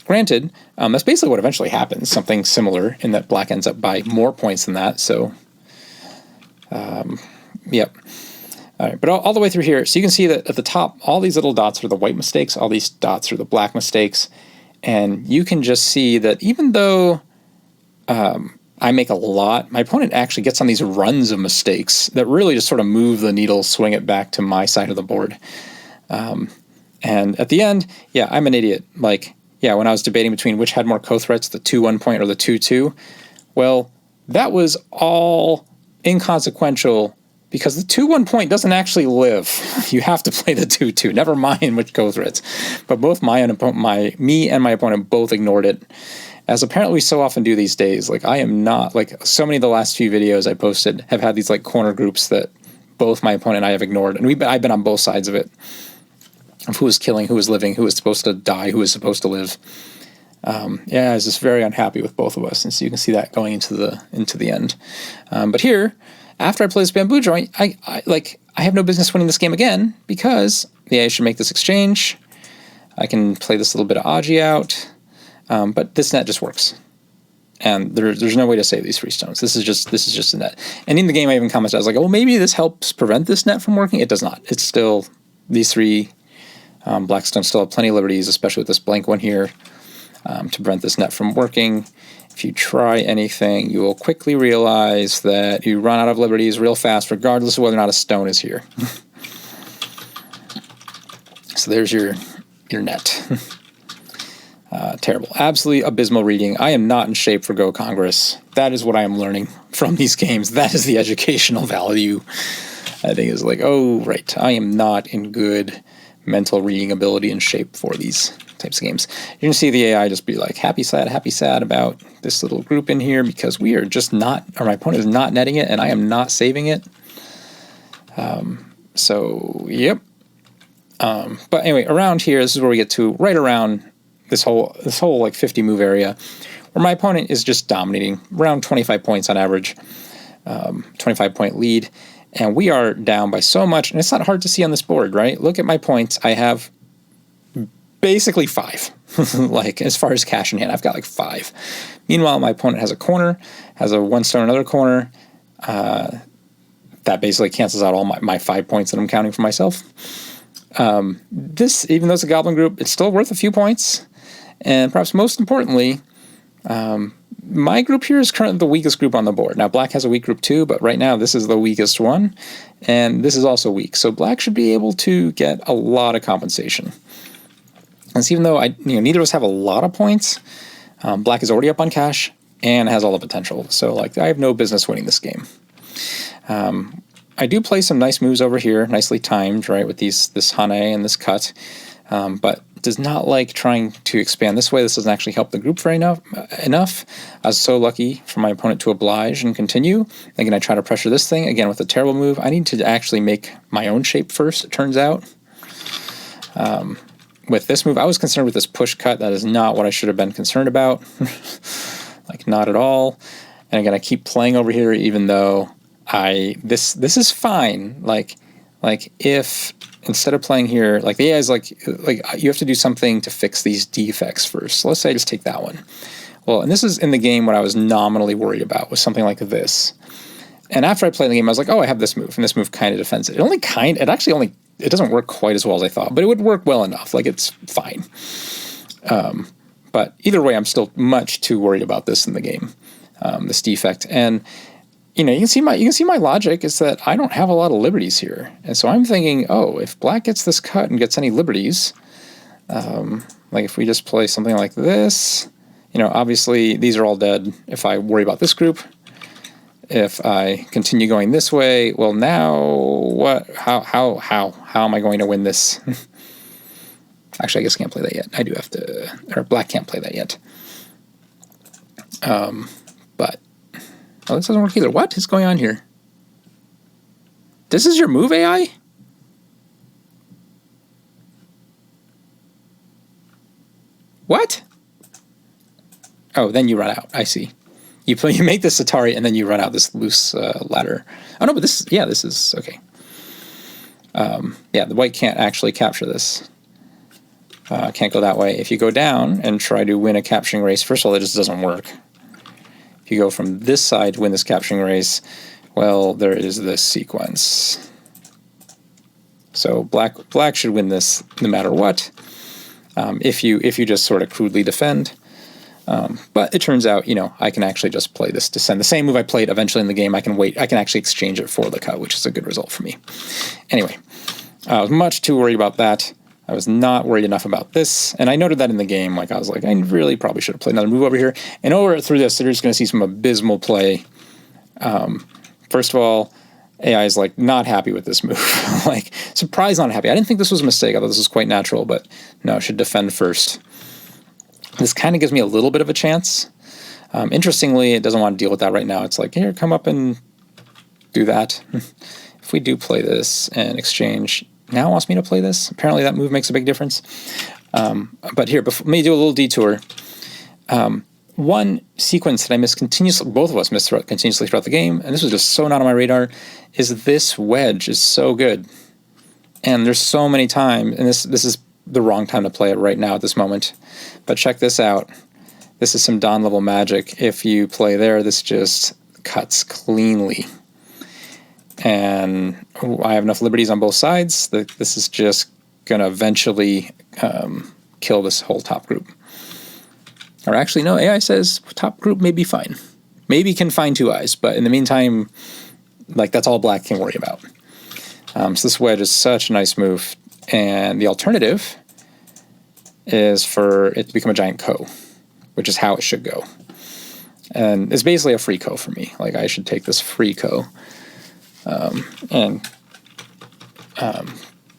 Granted, that's basically what eventually happens. Something similar in that Black ends up by more points than that. So, yep. All right, but all the way through here, so you can see that at the top, all these little dots are the white mistakes, all these dots are the black mistakes, and you can just see that even though I make a lot, my opponent actually gets on these runs of mistakes that really just sort of move the needle, swing it back to my side of the board. And at the end, yeah, I'm an idiot. Like, yeah, when I was debating between which had more co-threats, the 2-1 point or the 2-2, well, that was all inconsequential because the 2-1 point doesn't actually live. You have to play the 2-2, never mind which co-threats. But both me and my opponent both ignored it, as apparently we so often do these days. Like, I am not, like, so many of the last few videos I posted have had these, like, corner groups that both my opponent and I have ignored. And I've been on both sides of it, of who was killing, who was living, who was supposed to die, who was supposed to live. Yeah, I was just very unhappy with both of us, and so you can see that going into the end. But here, after I play this bamboo joint, I have no business winning this game again because the AI should make this exchange. I can play this little bit of Aji out, but this net just works, and there's no way to save these free stones. This is just a net. And in the game, I even commented, I was like, oh, maybe this helps prevent this net from working. It does not. It's still these three. Black stones still have plenty of liberties, especially with this blank one here, to prevent this net from working. If you try anything, you will quickly realize that you run out of liberties real fast, regardless of whether or not a stone is here. So there's your net. Terrible. Absolutely abysmal reading. I am not in shape for Go Congress. That is what I am learning from these games. That is the educational value. I think is like, oh, right, I am not in good mental reading ability and shape for these types of games. You can see the AI just be like happy, sad about this little group in here because we are just not, or my opponent is not netting it and I am not saving it. So, yep. But anyway, around here, this is where we get to right around this whole like 50 move area where my opponent is just dominating around 25 points on average, 25 point lead. And we are down by so much, and it's not hard to see on this board, right? Look at my points. I have basically 5. Like, as far as cash in hand, I've got like 5. Meanwhile, my opponent has a corner, has a 1 stone another corner. That basically cancels out all my 5 points that I'm counting for myself. This, even though it's a Goblin group, it's still worth a few points. And perhaps most importantly, my group here is currently the weakest group on the board. Now, Black has a weak group too, but right now this is the weakest one, and this is also weak. So Black should be able to get a lot of compensation. And so even though neither of us have a lot of points, Black is already up on cash and has all the potential. So like I have no business winning this game. I do play some nice moves over here, nicely timed, right, with this Hane and this cut, but does not like trying to expand this way. This doesn't actually help the group very enough. I was so lucky for my opponent to oblige and continue. Again, I try to pressure this thing, again, with a terrible move. I need to actually make my own shape first, it turns out. with this move, I was concerned with this push cut. That is not what I should have been concerned about. Like, not at all. And again, I keep playing over here, even though this is fine. Like if instead of playing here, like the AI is like you have to do something to fix these defects first. So let's say I just take that one. Well, and this is in the game what I was nominally worried about, was something like this. And after I played the game, I was like, oh, I have this move, and this move kind of defends it. It doesn't work quite as well as I thought, but it would work well enough. Like, it's fine. But either way, I'm still much too worried about this in the game, this defect. And you can see my logic is that I don't have a lot of liberties here, and so I'm thinking, oh, if black gets this cut and gets any liberties, like if we just play something like this, obviously these are all dead if I worry about this group. If I continue going this way, well, now what? How am I going to win this? Actually, I guess I can't play that yet. I do have to, or black can't play that yet. But this doesn't work either. What is going on here? This is your move, AI? What? Oh, then you run out. I see. You make this Atari and then you run out this loose ladder. Oh no, but this is okay. The white can't actually capture this. Can't go that way. If you go down and try to win a capturing race, first of all, it just doesn't work. If you go from this side to win this capturing race, well, there is this sequence. So black should win this no matter what. If you just sort of crudely defend. But it turns out, I can actually just play this descend. The same move I played eventually in the game, I can actually exchange it for the cut, which is a good result for me. Anyway, I was much too worried about that. I was not worried enough about this. And I noted that in the game, like I was like, I really probably should have played another move over here. And through this, they're just going to see some abysmal play. First of all, AI is like not happy with this move. Like, surprised not happy. I didn't think this was a mistake. I thought this was quite natural, but no, I should defend first. This kind of gives me a little bit of a chance. Interestingly, it doesn't want to deal with that right now. It's like, here, come up and do that. If we do play this and exchange, now it wants me to play this. Apparently that move makes a big difference. But here, let me do a little detour. One sequence that I missed continuously, both of us missed continuously throughout the game, and this was just so not on my radar, is this wedge is so good. And there's so many times, and this is the wrong time to play it right now at this moment. But check this out. This is some Dawn level magic. If you play there, this just cuts cleanly. And I have enough liberties on both sides that this is just going to eventually kill this whole top group. Or actually, no, AI says top group may be fine. Maybe can find two eyes, but in the meantime, like that's all black can worry about. So this wedge is such a nice move. And the alternative is for it to become a giant ko, which is how it should go. And it's basically a free ko for me. Like, I should take this free ko.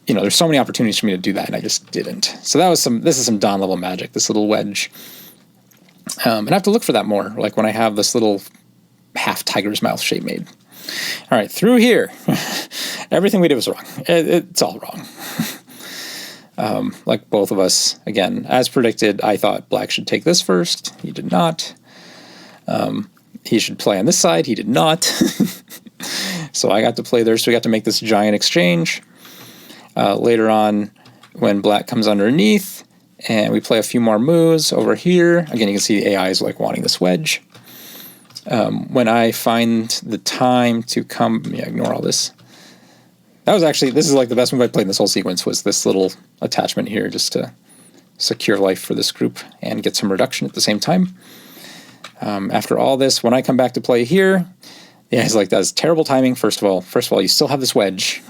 There's so many opportunities for me to do that, and I just didn't. So this is some Dawn level magic, this little wedge. And I have to look for that more, like when I have this little half tiger's mouth shape made. All right, through here, everything we did was wrong. It's all wrong. Like both of us, again, as predicted, I thought black should take this first. He did not. He should play on this side. He did not. So I got to play there, so we got to make this giant exchange. Later on, when black comes underneath, and we play a few more moves over here. Again, you can see the AI is like wanting this wedge. When I find the time to come, ignore all this. This is like the best move I played in this whole sequence, was this little attachment here just to secure life for this group and get some reduction at the same time. After all this, when I come back to play here, yeah, he's like, that's terrible timing. First of all, you still have this wedge.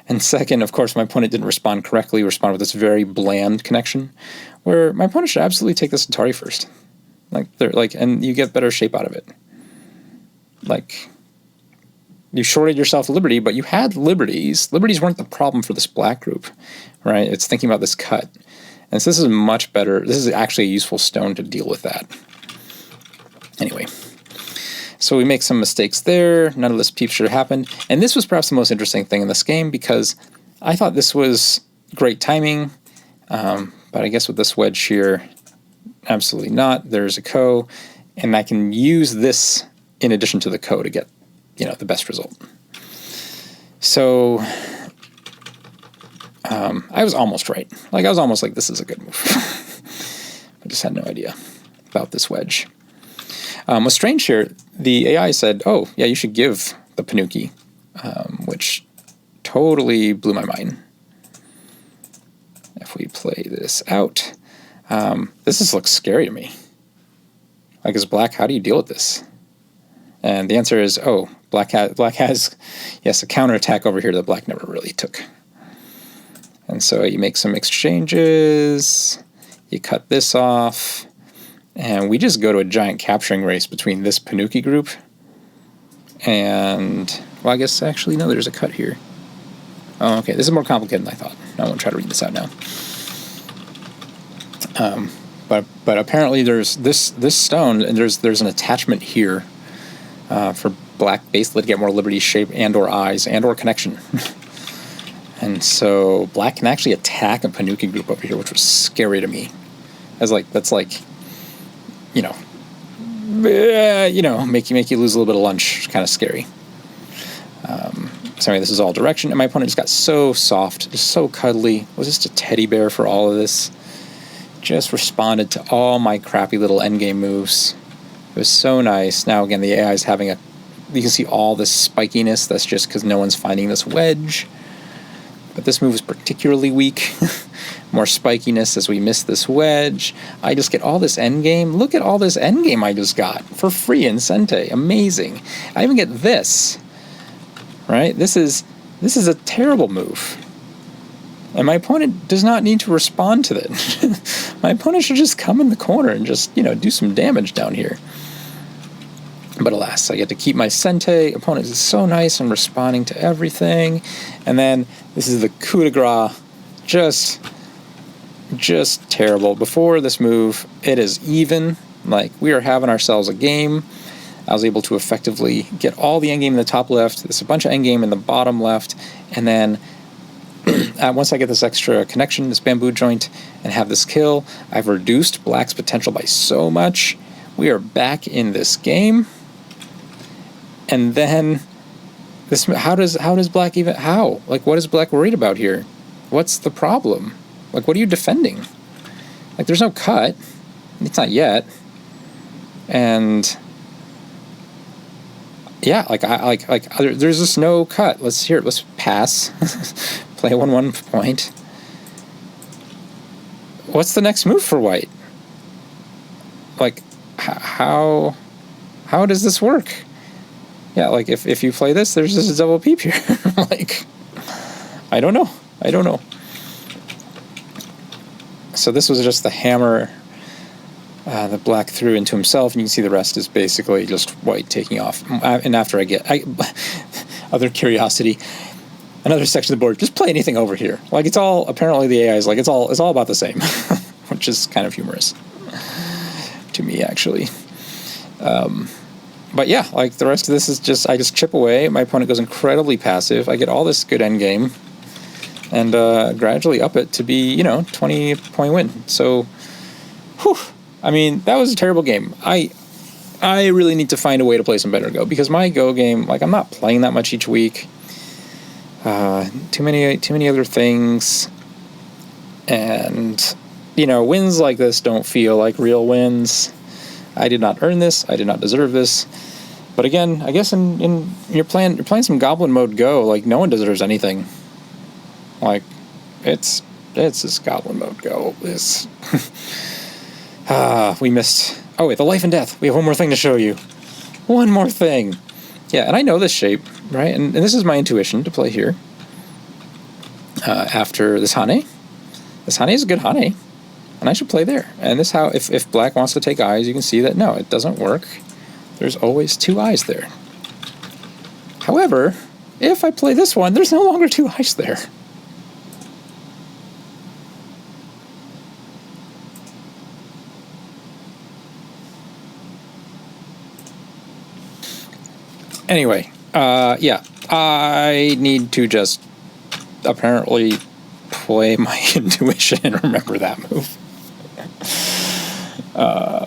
And second, of course, my opponent didn't respond correctly, responded with this very bland connection, where my opponent should absolutely take this Atari first. And you get better shape out of it. Like, you shorted yourself liberty, but you had liberties. Liberties weren't the problem for this black group, right? It's thinking about this cut. And so this is much better. This is actually a useful stone to deal with that. Anyway, so we make some mistakes there. None of this peep should have happened. And this was perhaps the most interesting thing in this game, because I thought this was great timing. But I guess with this wedge here, absolutely not. There's a ko, and I can use this in addition to the ko to get, the best result. So I was almost right. I was almost like, this is a good move. I just had no idea about this wedge. With strange here, the AI said, oh, yeah, you should give the Panuki, which totally blew my mind. If we play this out, this just looks scary to me. As black, how do you deal with this? And the answer is, oh, black has, yes, a counterattack over here that black never really took. And so you make some exchanges, you cut this off, and we just go to a giant capturing race between this Panuki group and, well, I guess actually, no, there's a cut here. Oh, okay, this is more complicated than I thought. I won't try to read this out now. But apparently there's this stone, and there's an attachment here for black basically to get more liberty, shape, and/or eyes, and/or connection. And so black can actually attack a Panuki group over here, which was scary to me. That's make you lose a little bit of lunch. Kind of scary. So anyway, this is all direction, and my opponent just got so soft, just so cuddly. Was just a teddy bear for all of this. Just responded to all my crappy little endgame moves. It was so nice. Now again, the AI is having you can see all this spikiness. That's just because no one's finding this wedge. But this move is particularly weak. More spikiness as we miss this wedge. I just get all this endgame. Look at all this endgame I just got for free in Sente. Amazing. I even get this. Right? This is a terrible move. And my opponent does not need to respond to it. My opponent should just come in the corner and just, do some damage down here. But alas, I get to keep my Sente. Opponent is so nice and responding to everything. And then this is the coup de grace. Just terrible. Before this move, it is even. We are having ourselves a game. I was able to effectively get all the endgame in the top left. There's a bunch of endgame in the bottom left. And then once I get this extra connection, this bamboo joint, and have this kill, I've reduced black's potential by so much. We are back in this game. And then this, how does black even, what is black worried about here? What's the problem? What are you defending? There's no cut. It's not yet. And yeah, there's just no cut. Let's pass. Play a 1-1 point. What's the next move for white? How does this work? Yeah, if you play this, there's just a double peep here. I don't know. So this was just the hammer that black threw into himself, and you can see the rest is basically just white taking off. And after other curiosity, another section of the board, just play anything over here. It's all, apparently the AI is it's all about the same, which is kind of humorous to me, actually. But yeah, the rest of this is I just chip away. My opponent goes incredibly passive. I get all this good endgame, and gradually up it to be, 20-point win. So, that was a terrible game. I really need to find a way to play some better Go, because my Go game, I'm not playing that much each week. Too many other things, and wins like this don't feel like real wins. I did not earn this. I did not deserve this. But again, I guess in you're playing some Goblin mode Go, no one deserves anything. It's this Goblin mode Go. We missed. Oh wait, the life and death. We have one more thing to show you. One more thing. Yeah, and I know this shape, right? And this is my intuition to play here. After this Hane. This Hane is a good Hane. And I should play there. And this how, if black wants to take eyes, you can see that, no, it doesn't work. There's always 2 eyes there. However, if I play this one, there's no longer 2 eyes there. Anyway, yeah, I need to just apparently play my intuition and remember that move.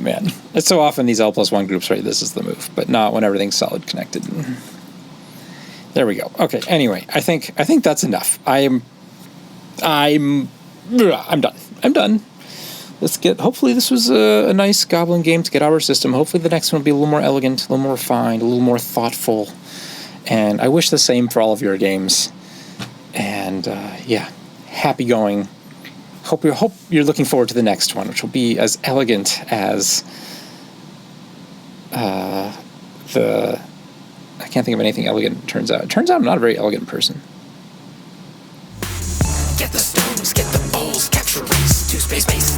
Man. It's so often these L+1 groups, right, this is the move, but not when everything's solid connected. There we go. Okay, anyway, I think that's enough. I'm done. I'm done. Hopefully this was a nice Goblin game to get out of our system. Hopefully the next one will be a little more elegant, a little more refined, a little more thoughtful. And I wish the same for all of your games. And yeah, happy going. Hope you're looking forward to the next one, which will be as elegant as I can't think of anything elegant, it turns out. It turns out I'm not a very elegant person. Get the stones, get the bowls, capture race to space base.